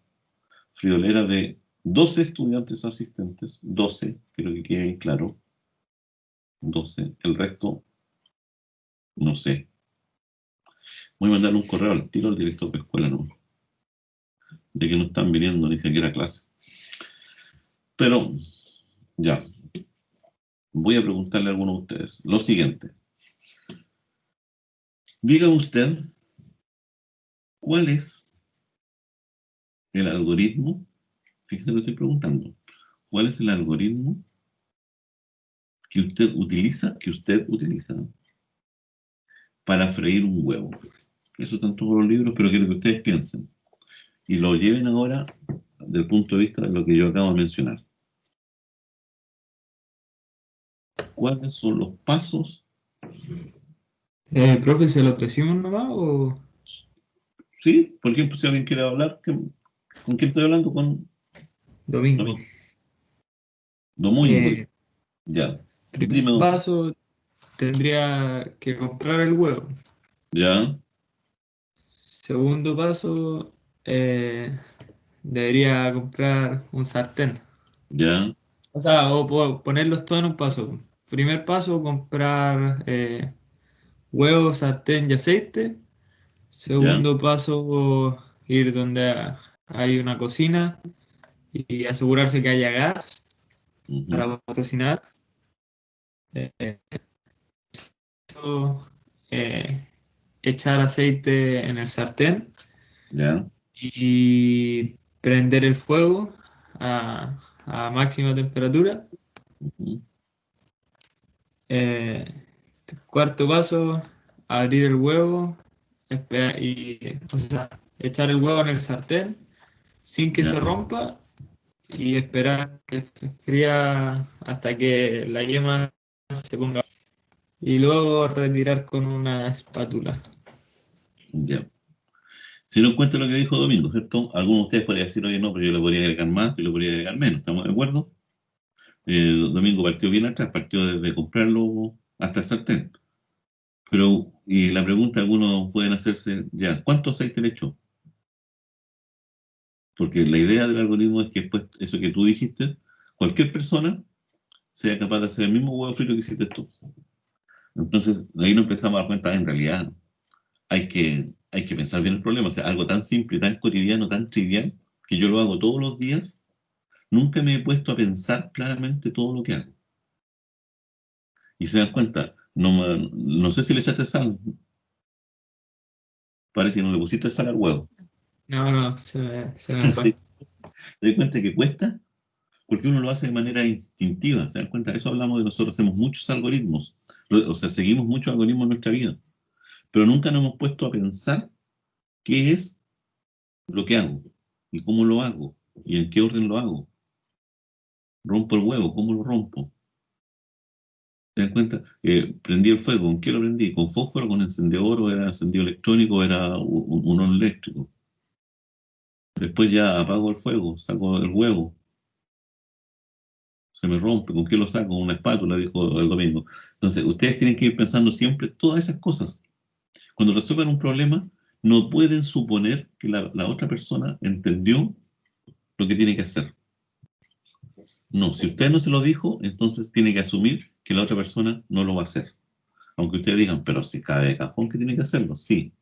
friolera de 12 estudiantes asistentes, 12, quiero que quede bien claro, 12, el resto, no sé. Voy a mandar un correo al tiro al director de escuela, ¿no? De que no están viniendo ni siquiera a clase. Pero, ya, voy a preguntarle a alguno de ustedes lo siguiente. Diga usted, ¿cuál es el algoritmo? Fíjese lo que estoy preguntando. ¿Cuál es el algoritmo que usted utiliza para freír un huevo? Eso está en todos los libros, pero quiero que ustedes piensen y lo lleven ahora desde el punto de vista de lo que yo acabo de mencionar. ¿Cuáles son los pasos? Profe, ¿se lo decimos nomás o...? Sí, por ejemplo, si alguien quiere hablar, ¿con quién estoy hablando? Con Domingo. Domingo. Domingo, Eh, ya. Primer Dime, paso, tendría que comprar el huevo. ya, Segundo paso, debería comprar un sartén. ya, O sea, o ponerlos todos en un paso. Primer paso, comprar huevo, sartén y aceite. ya, Segundo paso, ir donde hay una cocina y asegurarse que haya gas ujú, para cocinar. Eh, Eso, eh, echar aceite en el sartén ya, y prender el fuego a, a máxima temperatura. ujú, Eh, Cuarto paso, abrir el huevo o sea, echar el huevo en el sartén sin que ya, se rompa y esperar que se fría hasta que la yema se ponga y luego retirar con una espátula. ya. Si no encuentra lo que dijo Domingo, ¿cierto? Algunos de ustedes podrían decir, oye, no, pero yo le podría agregar más, yo le podría agregar menos, ¿estamos de acuerdo? Domingo partió bien atrás, partió desde comprarlo hasta el sartén. Pero, y la pregunta, algunos pueden hacerse, ya, ¿cuánto aceite le echó? Porque la idea del algoritmo es que después, eso que tú dijiste, cualquier persona sea capaz de hacer el mismo huevo frito que hiciste tú. Entonces, ahí nos empezamos a dar cuenta, en realidad, hay que pensar bien el problema. O sea, algo tan simple, tan cotidiano, tan trivial, que yo lo hago todos los días, nunca me he puesto a pensar claramente todo lo que hago. Y se dan cuenta, no sé si le echaste sal, parece que no le pusiste sal al huevo. No, no, se me fue. ¿Te das cuenta que cuesta? Porque uno lo hace de manera instintiva, ¿se dan cuenta? Eso hablamos de nosotros, hacemos muchos algoritmos, o sea, seguimos muchos algoritmos en nuestra vida, pero nunca nos hemos puesto a pensar qué es lo que hago y cómo lo hago y en qué orden lo hago. Rompo el huevo, ¿cómo lo rompo? ¿Se dan cuenta? Prendí el fuego, ¿con qué lo prendí? ¿Con fósforo, con encendedor, o era encendido electrónico, o era un horno eléctrico? Después ya apago el fuego, saco el huevo, se me rompe, ¿con qué lo saco? Con una espátula, dijo el Domingo. Entonces, ustedes tienen que ir pensando siempre todas esas cosas. Cuando resuelven un problema, no pueden suponer que la otra persona entendió lo que tiene que hacer. No, si usted no se lo dijo, entonces tiene que asumir que la otra persona no lo va a hacer. Aunque ustedes digan, pero si cabe de cajón que tiene que hacerlo, sí.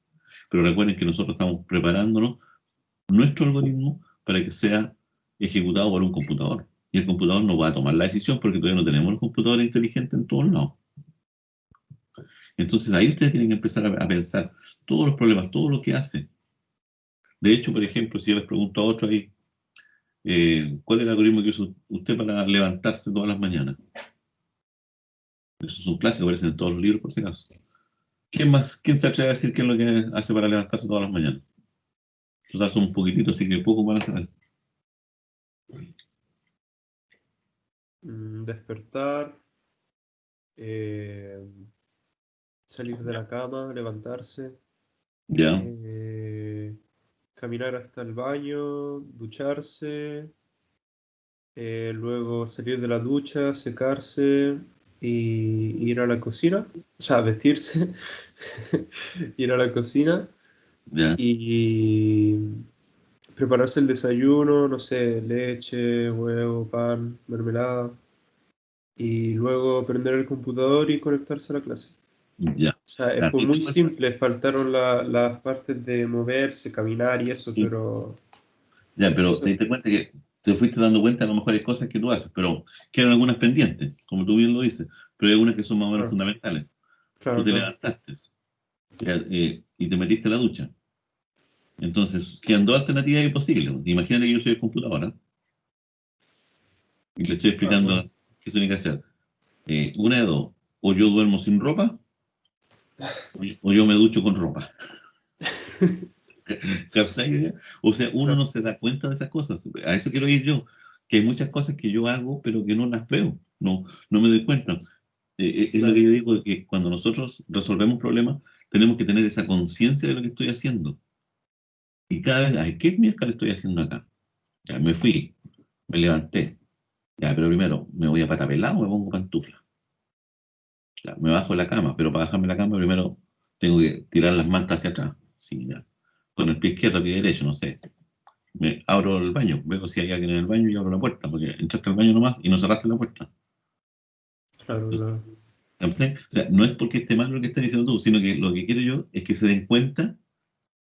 Pero recuerden que nosotros estamos preparándonos nuestro algoritmo para que sea ejecutado por un computador. Y el computador no va a tomar la decisión porque todavía no tenemos el computador inteligente en todos lados. Entonces ahí ustedes tienen que empezar a pensar todos los problemas, todo lo que hace. De hecho, por ejemplo, si yo les pregunto a otro ahí, ¿cuál es el algoritmo que usa usted para levantarse todas las mañanas? Eso es un clásico, aparece en todos los libros, por si acaso. ¿Quién más? ¿Quién se atreve a decir qué es lo que hace para levantarse todas las mañanas? Total, son un poquitito, así que poco van a saber. Despertar, eh, salir de Ya. la cama, levantarse, Ya, eh, caminar hasta el baño, ducharse, luego salir de la ducha, secarse y ir a la cocina, o sea, vestirse, ir a la cocina ya, y prepararse el desayuno, no sé, leche, huevo, pan, mermelada, y luego prender el computador y conectarse a la clase. ya. O sea, Ya, fue ¿te diste muy cuenta? simple, faltaron las partes de moverse, caminar y eso, Sí. pero Ya, pero te eso, diste cuenta que te fuiste dando cuenta de las mejores cosas que tú haces, pero quedan algunas pendientes, como tú bien lo dices, pero hay algunas que son más o menos claro, fundamentales. Tú claro, te claro. levantaste ya, y te metiste a la ducha. Entonces, quedan dos alternativas posibles. Imagínate que yo soy el computador, ¿eh? Y le estoy Ah, explicando bueno, qué se tiene que hacer. Una de dos, o yo duermo sin ropa, o yo me ducho con ropa. ¿Captai? O sea, uno claro, no se da cuenta de esas cosas. A eso quiero ir yo, que hay muchas cosas que yo hago, pero que no las veo, no me doy cuenta. Es lo que claro, yo digo, que cuando nosotros resolvemos problemas, tenemos que tener esa conciencia de lo que estoy haciendo. Y cada vez, ay, ¿qué mierda estoy haciendo acá? Ya me fui, me levanté. Ya, pero primero, ¿me voy a patapelar o me pongo pantufla? Ya, me bajo de la cama, pero para bajarme de la cama primero tengo que tirar las mantas hacia atrás. Sí, ya. Con el pie izquierdo, pie derecho, no sé. Me abro el baño, veo si hay alguien en el baño y abro la puerta, porque entraste al baño nomás y no cerraste la puerta. claro, Entonces, claro. ¿captai? O sea, no es porque esté mal lo que estás diciendo tú, sino que lo que quiero yo es que se den cuenta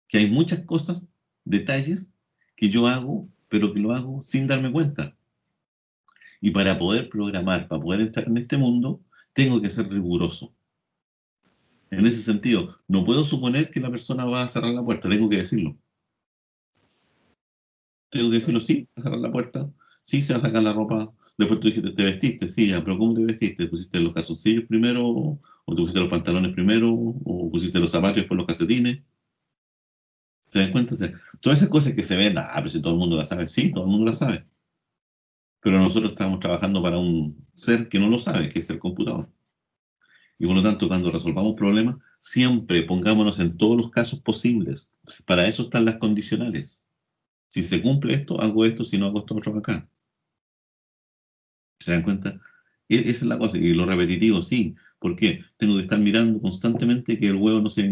que hay muchas cosas, detalles que yo hago, pero que lo hago sin darme cuenta. Y para poder programar, para poder entrar en este mundo, tengo que ser riguroso. En ese sentido, no puedo suponer que la persona va a cerrar la puerta, tengo que decirlo. Tengo que decirlo, sí, va a cerrar la puerta, sí, se va a sacar la ropa. Después tú dijiste, te vestiste, sí, ya, pero ¿cómo te vestiste? ¿Pusiste los calzoncillos primero? ¿O te pusiste los pantalones primero? ¿O pusiste los zapatos y después los calcetines? ¿Te das cuenta? O sea, todas esas cosas que se ven, pero si todo el mundo las sabe, sí, todo el mundo las sabe. Pero nosotros estamos trabajando para un ser que no lo sabe, que es el computador. Y por lo tanto, cuando resolvamos problemas, Siempre pongámonos en todos los casos posibles. Para eso están las condicionales. Si se cumple esto, hago esto, si no hago esto otro acá. ¿Se dan cuenta? Esa es la cosa. Y lo repetitivo, sí. ¿Por qué? Tengo que estar mirando constantemente que el huevo no se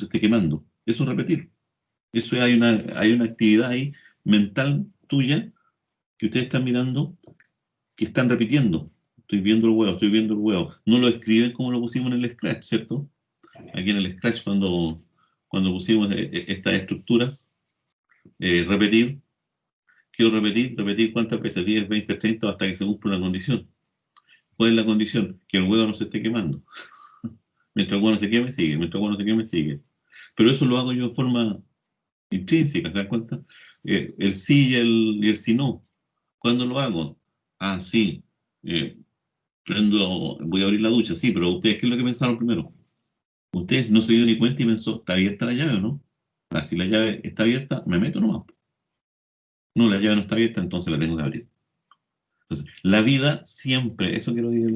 esté quemando. Eso es repetir. Eso hay una actividad ahí mental tuya que ustedes están mirando, que están repitiendo. Estoy viendo el huevo, estoy viendo el huevo. No lo escriben como lo pusimos en el Scratch, ¿cierto? Aquí en el Scratch cuando pusimos estas estructuras, repetir, quiero repetir cuántas veces, 10, 20, 30, hasta que se cumpla una condición. ¿Cuál es la condición? Que el huevo no se esté quemando. Mientras el huevo no se queme, sigue. Mientras el huevo no se queme, sigue. Pero eso lo hago yo en forma intrínseca, ¿te das cuenta? El sí y el sí no. ¿Cuándo lo hago? Ah, sí. eh, voy a abrir la ducha, sí, pero ustedes, ¿qué es lo que pensaron primero? Ustedes no se dieron ni cuenta y pensó, ¿está abierta la llave o no? Ah, si la llave está abierta, me meto nomás. No, la llave no está abierta, entonces la tengo que abrir. Entonces, la vida siempre, eso quiero decir,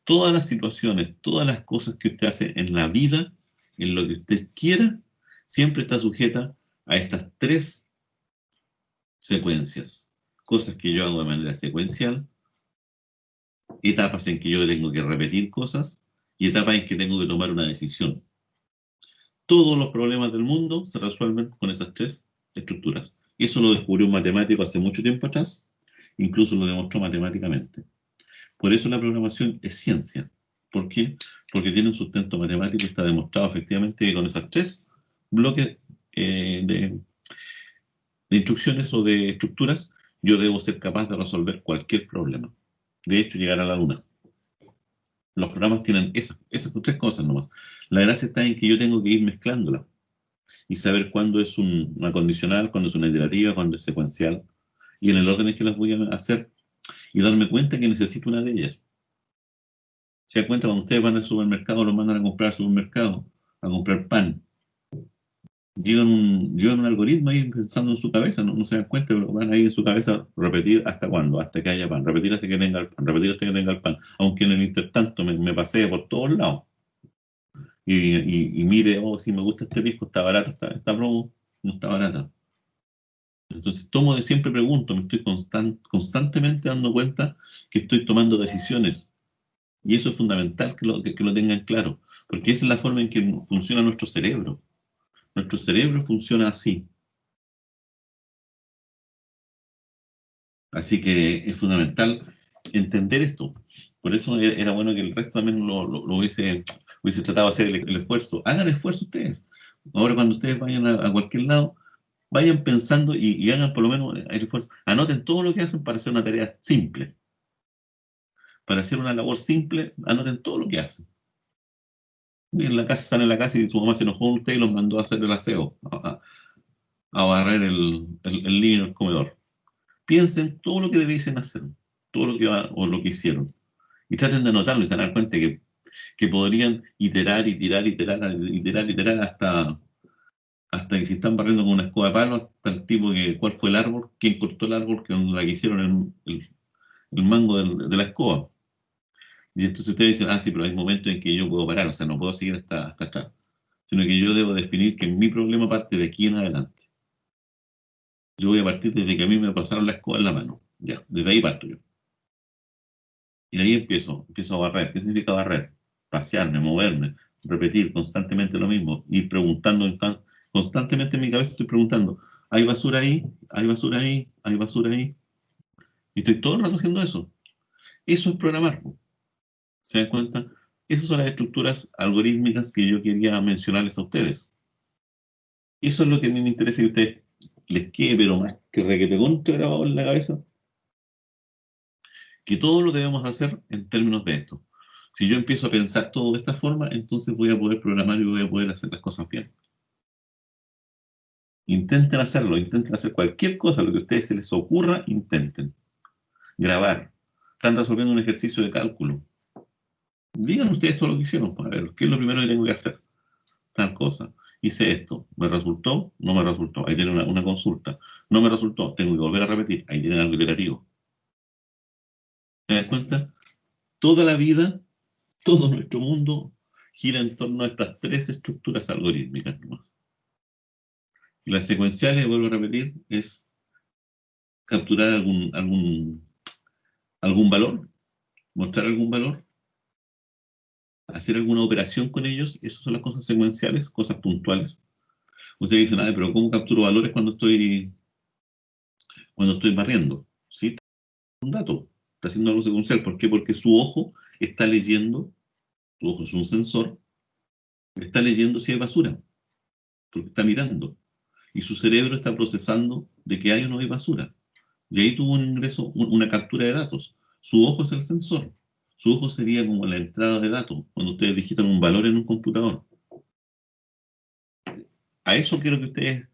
todas las situaciones, todas las cosas que usted hace en la vida, en lo que usted quiera, siempre está sujeta a estas tres secuencias. Cosas que yo hago de manera secuencial, etapas en que yo tengo que repetir cosas y etapas en que tengo que tomar una decisión. Todos los problemas del mundo se resuelven con esas tres estructuras. Y eso lo descubrió un matemático hace mucho tiempo atrás, incluso lo demostró matemáticamente. Por eso la programación es ciencia. ¿Por qué? Porque tiene un sustento matemático y está demostrado efectivamente que con esas tres bloques de instrucciones o de estructuras, yo debo ser capaz de resolver cualquier problema. De hecho, llegar a la luna. Los programas tienen esas tres cosas nomás. La gracia está en que yo tengo que ir mezclándolas y saber cuándo es una condicional, cuándo es una iterativa, cuándo es secuencial, y en el orden en que las voy a hacer, y darme cuenta que necesito una de ellas. Se da cuenta cuando ustedes van al supermercado, los mandan a comprar al supermercado, a comprar pan. Llevan un algoritmo ahí pensando en su cabeza, no se dan cuenta, pero van ahí en su cabeza repetir hasta cuándo, hasta que haya pan, repetir hasta que tenga el pan, repetir hasta que tenga el pan, aunque en el intertanto me pasee por todos lados. Y mire, oh, si me gusta este disco, está barato, está promo, no está barata. Entonces tomo de siempre pregunto, me estoy constantemente dando cuenta que estoy tomando decisiones. Y eso es fundamental que lo tengan claro, porque esa es la forma en que funciona nuestro cerebro. Nuestro cerebro funciona así. Así que es fundamental entender esto. Por eso era bueno que el resto también lo hubiese tratado de hacer el esfuerzo. Hagan esfuerzo ustedes. Ahora cuando ustedes vayan a cualquier lado, vayan pensando y hagan por lo menos el esfuerzo. Anoten todo lo que hacen para hacer una tarea simple. Para hacer una labor simple, anoten todo lo que hacen. Y en la casa están en la casa y su mamá se enojó con usted y los mandó a hacer el aseo, a barrer el living, el comedor. Piensen todo lo que debiesen hacer, todo lo que o lo que hicieron. Y traten de anotarlo y se dan cuenta que podrían iterar, iterar hasta que si están barriendo con una escoba de palo, hasta el tipo cuál fue el árbol, quién cortó el árbol, que la que hicieron el mango de la escoba. Y entonces ustedes dicen, ah, sí, pero hay momentos en que yo puedo parar, o sea, no puedo seguir hasta acá, sino que yo debo definir que mi problema parte de aquí en adelante. Yo voy a partir desde que a mí me pasaron la escoba en la mano. Ya, desde ahí parto yo. Y de ahí empiezo a barrer. ¿Qué significa barrer? Pasearme, moverme, repetir constantemente lo mismo, ir preguntando, constantemente en mi cabeza estoy preguntando, ¿hay basura ahí? ¿Hay basura ahí? ¿Hay basura ahí? Y estoy todo el rato haciendo eso. Eso es programar. ¿Se dan cuenta? Esas son las estructuras algorítmicas que yo quería mencionarles a ustedes. Eso es lo que a mí me interesa que a ustedes les quede, pero más que requete contra grabado en la cabeza, que todo lo debemos hacer en términos de esto. Si yo empiezo a pensar todo de esta forma, entonces voy a poder programar y voy a poder hacer las cosas bien. Intenten hacerlo, intenten hacer cualquier cosa, lo que a ustedes se les ocurra, intenten. Grabar. Están resolviendo un ejercicio de cálculo. Digan ustedes todo lo que hicieron, para ver, ¿qué es lo primero que tengo que hacer? Tal cosa. Hice esto, ¿me resultó? No me resultó. Ahí tienen una consulta. No me resultó, tengo que volver a repetir. Ahí tienen algo iterativo. ¿Se dan cuenta? Toda la vida, todo nuestro mundo gira en torno a estas tres estructuras algorítmicas nomás. Y las secuenciales, vuelvo a repetir, es capturar algún valor, mostrar algún valor, hacer alguna operación con ellos. Esas son las cosas secuenciales, cosas puntuales. Ustedes dicen, pero ¿cómo capturo valores cuando estoy barriendo? ¿Sí? Un dato, está haciendo algo secuencial. ¿Por qué? Porque su ojo está leyendo, su ojo es un sensor, está leyendo si hay basura, porque está mirando. Y su cerebro está procesando de que hay o no hay basura. Y ahí tuvo un ingreso, una captura de datos. Su ojo es el sensor. Su ojo sería como la entrada de datos, cuando ustedes digitan un valor en un computador. A eso quiero que ustedes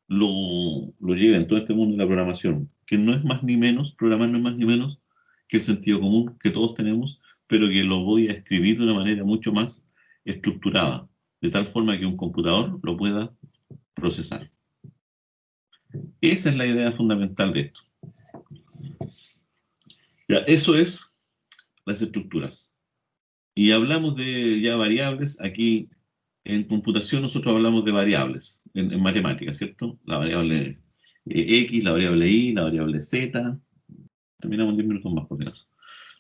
lo lleven, todo este mundo de la programación, que no es más ni menos, programar no es más ni menos que el sentido común que todos tenemos, pero que lo voy a escribir de una manera mucho más estructurada, de tal forma que un computador lo pueda procesar. Esa es la idea fundamental de esto. Ya, eso es las estructuras. Y hablamos de ya variables. Aquí en computación nosotros hablamos de variables, en matemáticas, ¿cierto? La variable X, la variable Y, la variable Z. Terminamos en 10 minutos más, por si acaso.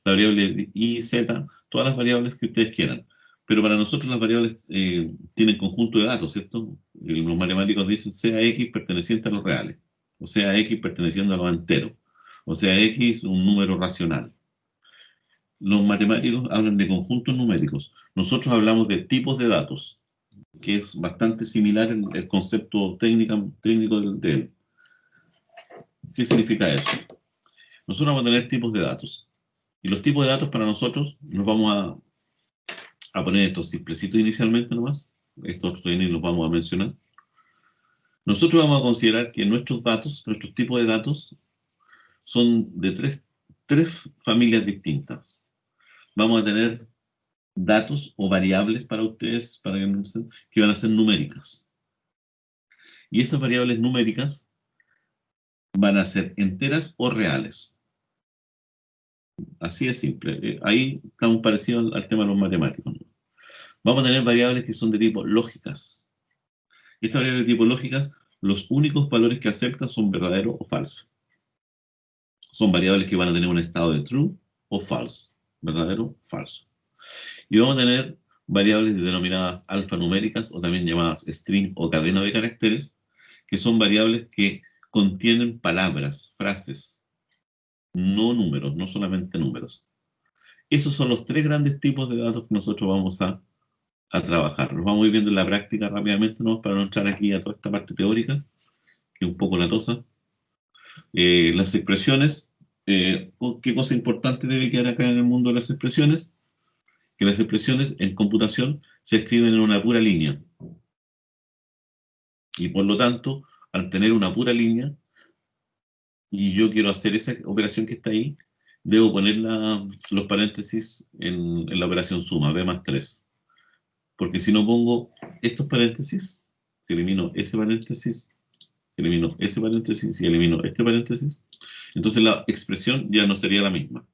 La variable Y, Z, todas las variables que ustedes quieran. Pero para nosotros las variables tienen conjunto de datos, ¿cierto? Los matemáticos dicen sea X perteneciente a los reales, o sea X perteneciente a los enteros, o sea X un número racional. Los matemáticos hablan de conjuntos numéricos. Nosotros hablamos de tipos de datos, que es bastante similar el concepto técnico de él. ¿Qué significa eso? Nosotros vamos a tener tipos de datos. Y los tipos de datos para nosotros, nos vamos a poner estos simplecitos inicialmente nomás. Estos otros todavía los vamos a mencionar. Nosotros vamos a considerar que nuestros datos, nuestros tipos de datos, son de tres familias distintas. Vamos a tener datos o variables para ustedes, que van a ser numéricas. Y esas variables numéricas van a ser enteras o reales. Así de simple. Ahí estamos parecidos al tema de los matemáticos, ¿no? Vamos a tener variables que son de tipo lógicas. Estas variables de tipo lógicas, los únicos valores que aceptan son verdadero o falso. Son variables que van a tener un estado de true o false. Verdadero o falso. Y vamos a tener variables denominadas alfanuméricas o también llamadas string o cadena de caracteres, que son variables que contienen palabras, frases, no números, no solamente números. Esos son los tres grandes tipos de datos que nosotros vamos a trabajar. Los vamos a ir viendo en la práctica rápidamente, ¿no? Para no entrar aquí a toda esta parte teórica, que es un poco latosa. Las expresiones, ¿qué cosa importante debe quedar acá en el mundo de las expresiones? Que las expresiones en computación se escriben en una pura línea. Y por lo tanto, al tener una pura línea, y yo quiero hacer esa operación que está ahí, debo poner los paréntesis en la operación suma, b más 3. Porque si no pongo estos paréntesis, si elimino ese paréntesis, elimino ese paréntesis y elimino este paréntesis, entonces la expresión ya no sería la misma.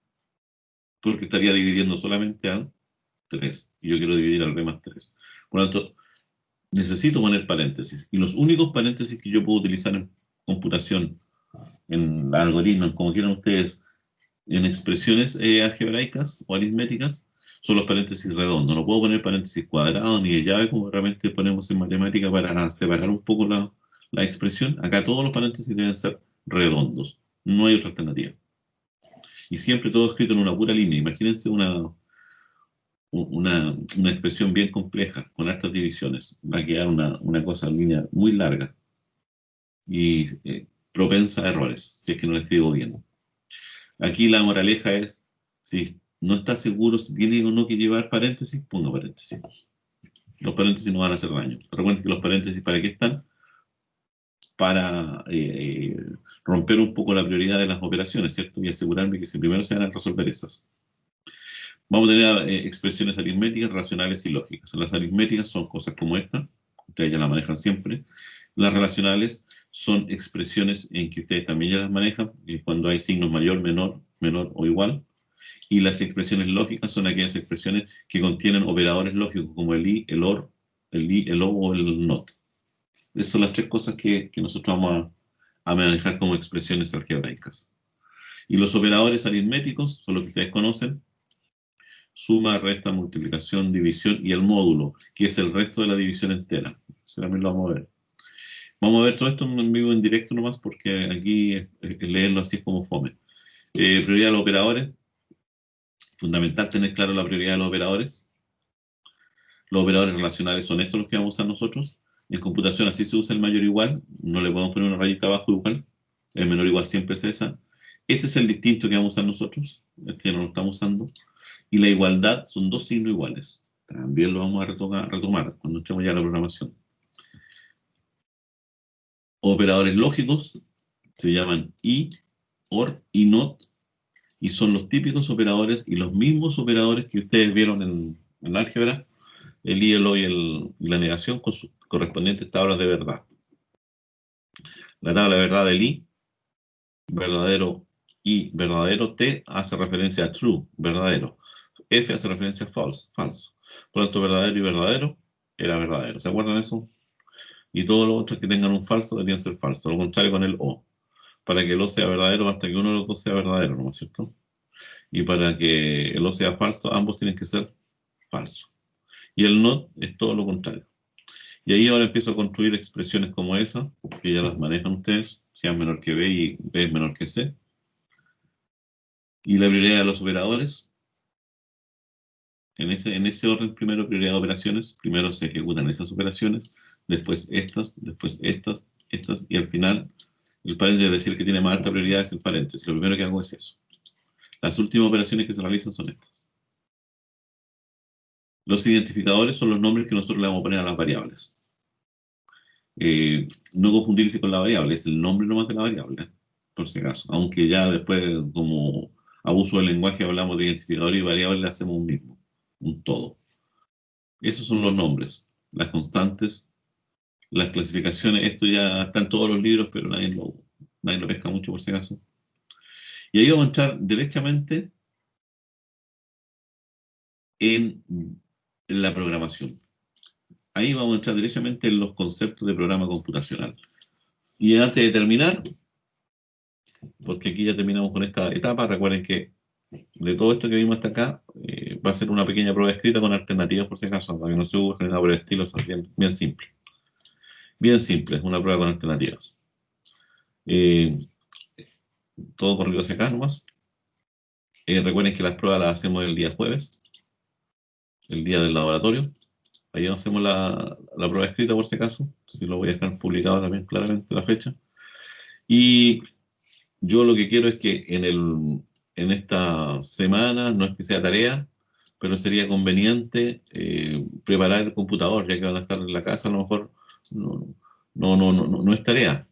Porque estaría dividiendo solamente al 3. Y yo quiero dividir al b más 3. Por lo tanto, necesito poner paréntesis. Y los únicos paréntesis que yo puedo utilizar en computación, en algoritmos, como quieran ustedes, en expresiones algebraicas o aritméticas, son los paréntesis redondos. No puedo poner paréntesis cuadrados ni de llave como realmente ponemos en matemática para separar un poco la expresión. Acá todos los paréntesis deben ser redondos. No hay otra alternativa. Y siempre todo escrito en una pura línea. Imagínense una expresión bien compleja, con altas divisiones. Va a quedar una cosa en línea muy larga y propensa a errores, si es que no la escribo bien. Aquí la moraleja es, si no está seguro si tiene o no que llevar paréntesis, ponga paréntesis. Los paréntesis no van a hacer daño. Recuerden que los paréntesis, ¿para qué están? Para romper un poco la prioridad de las operaciones, ¿cierto? Y asegurarme que primero se van a resolver esas. Vamos a tener expresiones aritméticas, racionales y lógicas. Las aritméticas son cosas como esta, ustedes ya las manejan siempre. Las relacionales son expresiones en que ustedes también ya las manejan, cuando hay signos mayor, menor, menor o igual. Y las expresiones lógicas son aquellas expresiones que contienen operadores lógicos como el i, el or, el i, el o o el not. Esas son las tres cosas que nosotros vamos a manejar como expresiones algebraicas. Y los operadores aritméticos son los que ustedes conocen: suma, resta, multiplicación, división y el módulo, que es el resto de la división entera. Eso también lo vamos a ver. Vamos a ver todo esto en vivo, en directo nomás, porque aquí leerlo así es como fome. Prioridad de los operadores. Fundamental tener claro la prioridad de los operadores. Los operadores relacionales son estos los que vamos a usar nosotros. En computación así se usa el mayor igual. No le podemos poner una rayita abajo igual. El menor igual siempre es esa. Este es el distinto que vamos a usar nosotros. Este ya no lo estamos usando. Y la igualdad son dos signos iguales. También lo vamos a retomar cuando entremos ya a la programación. Operadores lógicos se llaman i, or y not, y son los típicos operadores y los mismos operadores que ustedes vieron en álgebra, el i, el o y la negación con sus correspondientes tablas de verdad. La tabla de verdad del i, verdadero, i, verdadero, t hace referencia a true, verdadero. F hace referencia a false, falso. Por lo tanto, verdadero y verdadero era verdadero. ¿Se acuerdan de eso? Y todos los otros que tengan un falso deberían ser falsos. Lo contrario con el O. Para que el O sea verdadero, hasta que uno de los dos sea verdadero, ¿no es cierto? Y para que el O sea falso, ambos tienen que ser falsos. Y el not es todo lo contrario. Y ahí ahora empiezo a construir expresiones como esa, que ya las manejan ustedes, si A es menor que B y B es menor que C. Y la prioridad de los operadores. En ese orden, primero prioridad de operaciones, primero se ejecutan esas operaciones, después estas, y al final el paréntesis de decir que tiene más alta prioridad es el paréntesis. Lo primero que hago es eso. Las últimas operaciones que se realizan son estas. Los identificadores son los nombres que nosotros le vamos a poner a las variables. No confundirse con la variable, es el nombre nomás de la variable, por si acaso. Aunque ya después, como abuso del lenguaje, hablamos de identificador y variable, le hacemos un mismo, un todo. Esos son los nombres, las constantes, las clasificaciones. Esto ya está en todos los libros, pero nadie lo pesca mucho, por si acaso. Y ahí vamos a entrar derechamente en la programación. Ahí vamos a entrar derechamente en los conceptos de programa computacional. Y antes de terminar, porque aquí ya terminamos con esta etapa, recuerden que de todo esto que vimos hasta acá, va a ser una pequeña prueba escrita con alternativas, por si acaso, para que no se busquen nada por el estilo, es bien simple. Bien simple, es una prueba con alternativas. Todo corrido hacia acá nomás. Recuerden que las pruebas las hacemos el día jueves, el día del laboratorio. Ahí hacemos la prueba escrita por si acaso. Si lo voy a dejar publicado también claramente la fecha. Y yo lo que quiero es que en esta semana, no es que sea tarea, pero sería conveniente preparar el computador, ya que van a estar en la casa, a lo mejor no es tarea,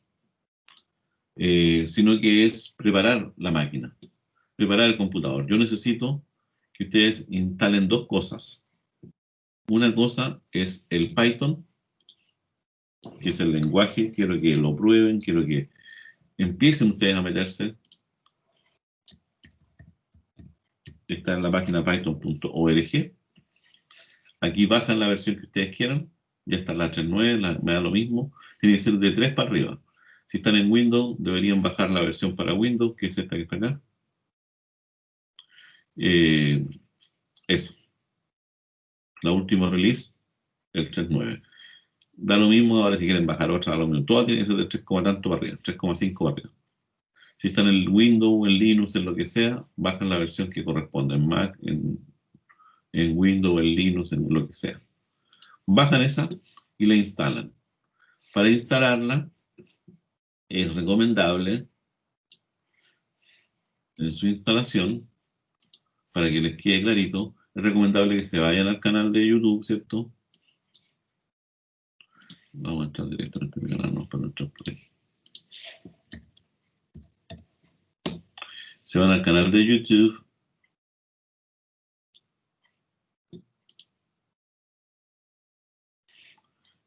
sino que es preparar la máquina, preparar el computador. Yo necesito que ustedes instalen dos cosas. Una cosa es el Python, que es el lenguaje, quiero que lo prueben, quiero que empiecen ustedes a meterse. Está en la página python.org. Aquí bajan la versión que ustedes quieran. Ya está la 3.9, me da lo mismo. Tiene que ser de 3 para arriba. Si están en Windows, deberían bajar la versión para Windows, que es esta que está acá. Eso. La última release, el 3.9. Da lo mismo ahora si quieren bajar otra, da lo mismo. Todas tienen que ser de 3, tanto para arriba, 3,5 para arriba. Si están en Windows, en Linux, en lo que sea, bajan la versión que corresponde, en Mac, en Windows, en Linux, en lo que sea. Bajan esa y la instalan. Para instalarla es recomendable en su instalación, para que les quede clarito, es recomendable que se vayan al canal de YouTube, ¿cierto? Vamos a entrar directamente al canal, no para entrar por ahí. Se van al canal de YouTube.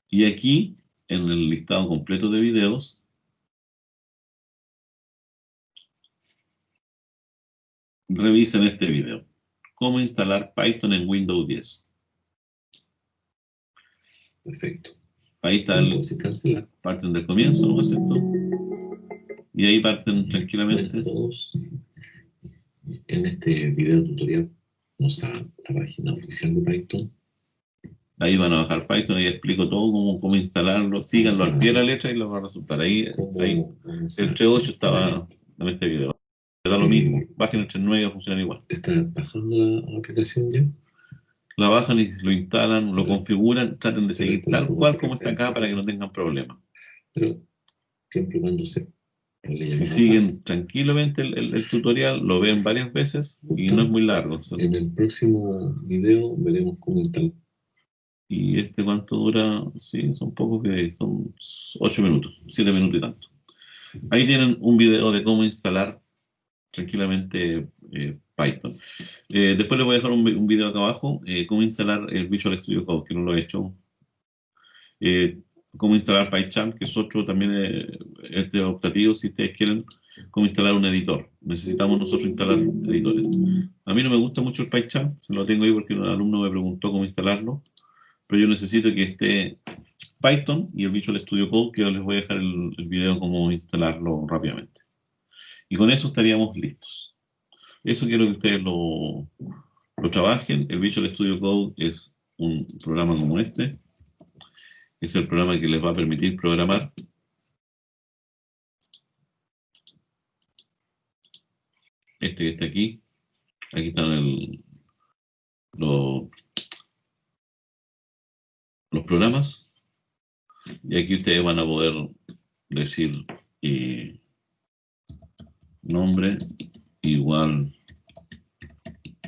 Y aquí, en el listado completo de videos, revisen este video. ¿Cómo instalar Python en Windows 10? Perfecto. Ahí está Entonces, cancelar. parten del comienzo, ¿no es cierto? Y ahí parten tranquilamente. Bueno, todos en este video tutorial vamos a la página oficial de Python. Ahí van a bajar Python y explico todo cómo instalarlo. Síganlo al pie de la letra y les va a resultar. Ahí el 3.8 estaba en este video. Da lo mismo. Bajen el 3.9 y va a funcionar igual. ¿Está bajando la aplicación ya? La bajan y lo instalan, lo configuran, traten de seguir tal cual como está acá referencia. para que no tengan problemas. Pero siempre y cuando se Si siguen tranquilamente el tutorial, lo ven varias veces y no es muy largo. En el próximo video veremos cómo instalar. ¿Y este cuánto dura? Sí, son pocos videos, son 8 minutos, 7 minutos y tanto. Ahí tienen un video de cómo instalar tranquilamente Python. Después les voy a dejar un video acá abajo, cómo instalar el Visual Studio Code, que no lo he hecho. Cómo instalar PyCharm, que es otro también este optativo, si ustedes quieren, cómo instalar un editor. Necesitamos nosotros instalar editores. A mí no me gusta mucho el PyCharm, se lo tengo ahí porque un alumno me preguntó cómo instalarlo, pero yo necesito que esté Python y el Visual Studio Code, que yo les voy a dejar el video cómo instalarlo rápidamente. Y con eso estaríamos listos. Eso quiero que ustedes lo trabajen. El Visual Studio Code es un programa como este. Es el programa que les va a permitir programar. Este que está aquí. Aquí están los programas. Y aquí ustedes van a poder decir nombre igual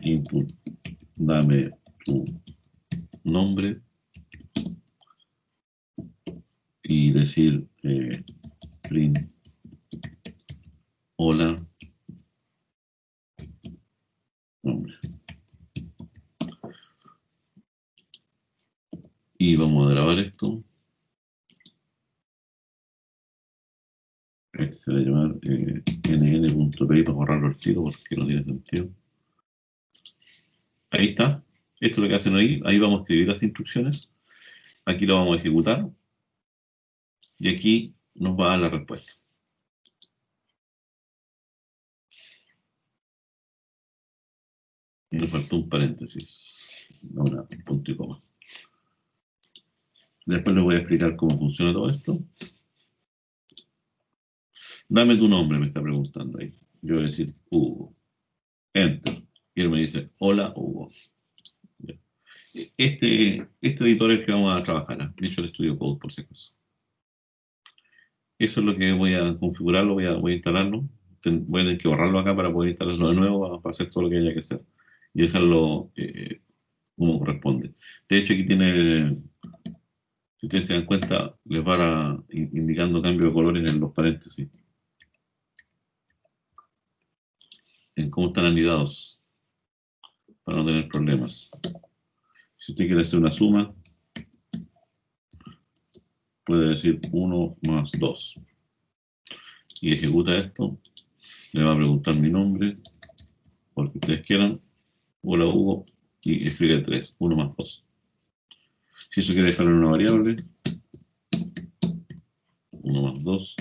input. Dame tu nombre. Y decir print hola nombre. Y vamos a grabar esto. Este se va a llamar nn.py para borrarlo al tiro porque no tiene sentido. Ahí está. Esto es lo que hacen ahí. Ahí vamos a escribir las instrucciones. Aquí lo vamos a ejecutar. Y aquí nos va a dar la respuesta. Me faltó un paréntesis. Ahora, punto y coma. Después les voy a explicar cómo funciona todo esto. Dame tu nombre, me está preguntando ahí. Yo voy a decir Hugo. Enter. Y él me dice, hola Hugo. Este editor es el que vamos a trabajar, Visual Studio Code, por si acaso. Eso es lo que voy a configurarlo, voy a instalarlo. Voy a tener que borrarlo acá para poder instalarlo de nuevo, para hacer todo lo que haya que hacer. Y dejarlo como corresponde. De hecho, aquí tiene, si ustedes se dan cuenta, les va indicando cambio de colores en los paréntesis. En cómo están anidados, para no tener problemas. Si usted quiere hacer una suma, puede decir 1 más 2. Y ejecuta esto. Le va a preguntar mi nombre, porque ustedes quieran. Hola Hugo, y escribe 3, 1 más 2. Si eso quiere dejarlo en una variable, 1 más 2,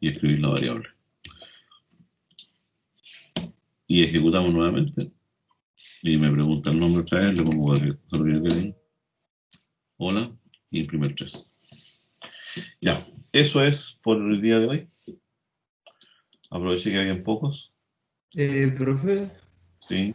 y escribir la variable. Y ejecutamos nuevamente. Y me pregunta el nombre otra vez, le pongo ahí. Hola, y el primer 3. Ya, eso es por el día de hoy. Aproveché que habían pocos. Profe, Sí.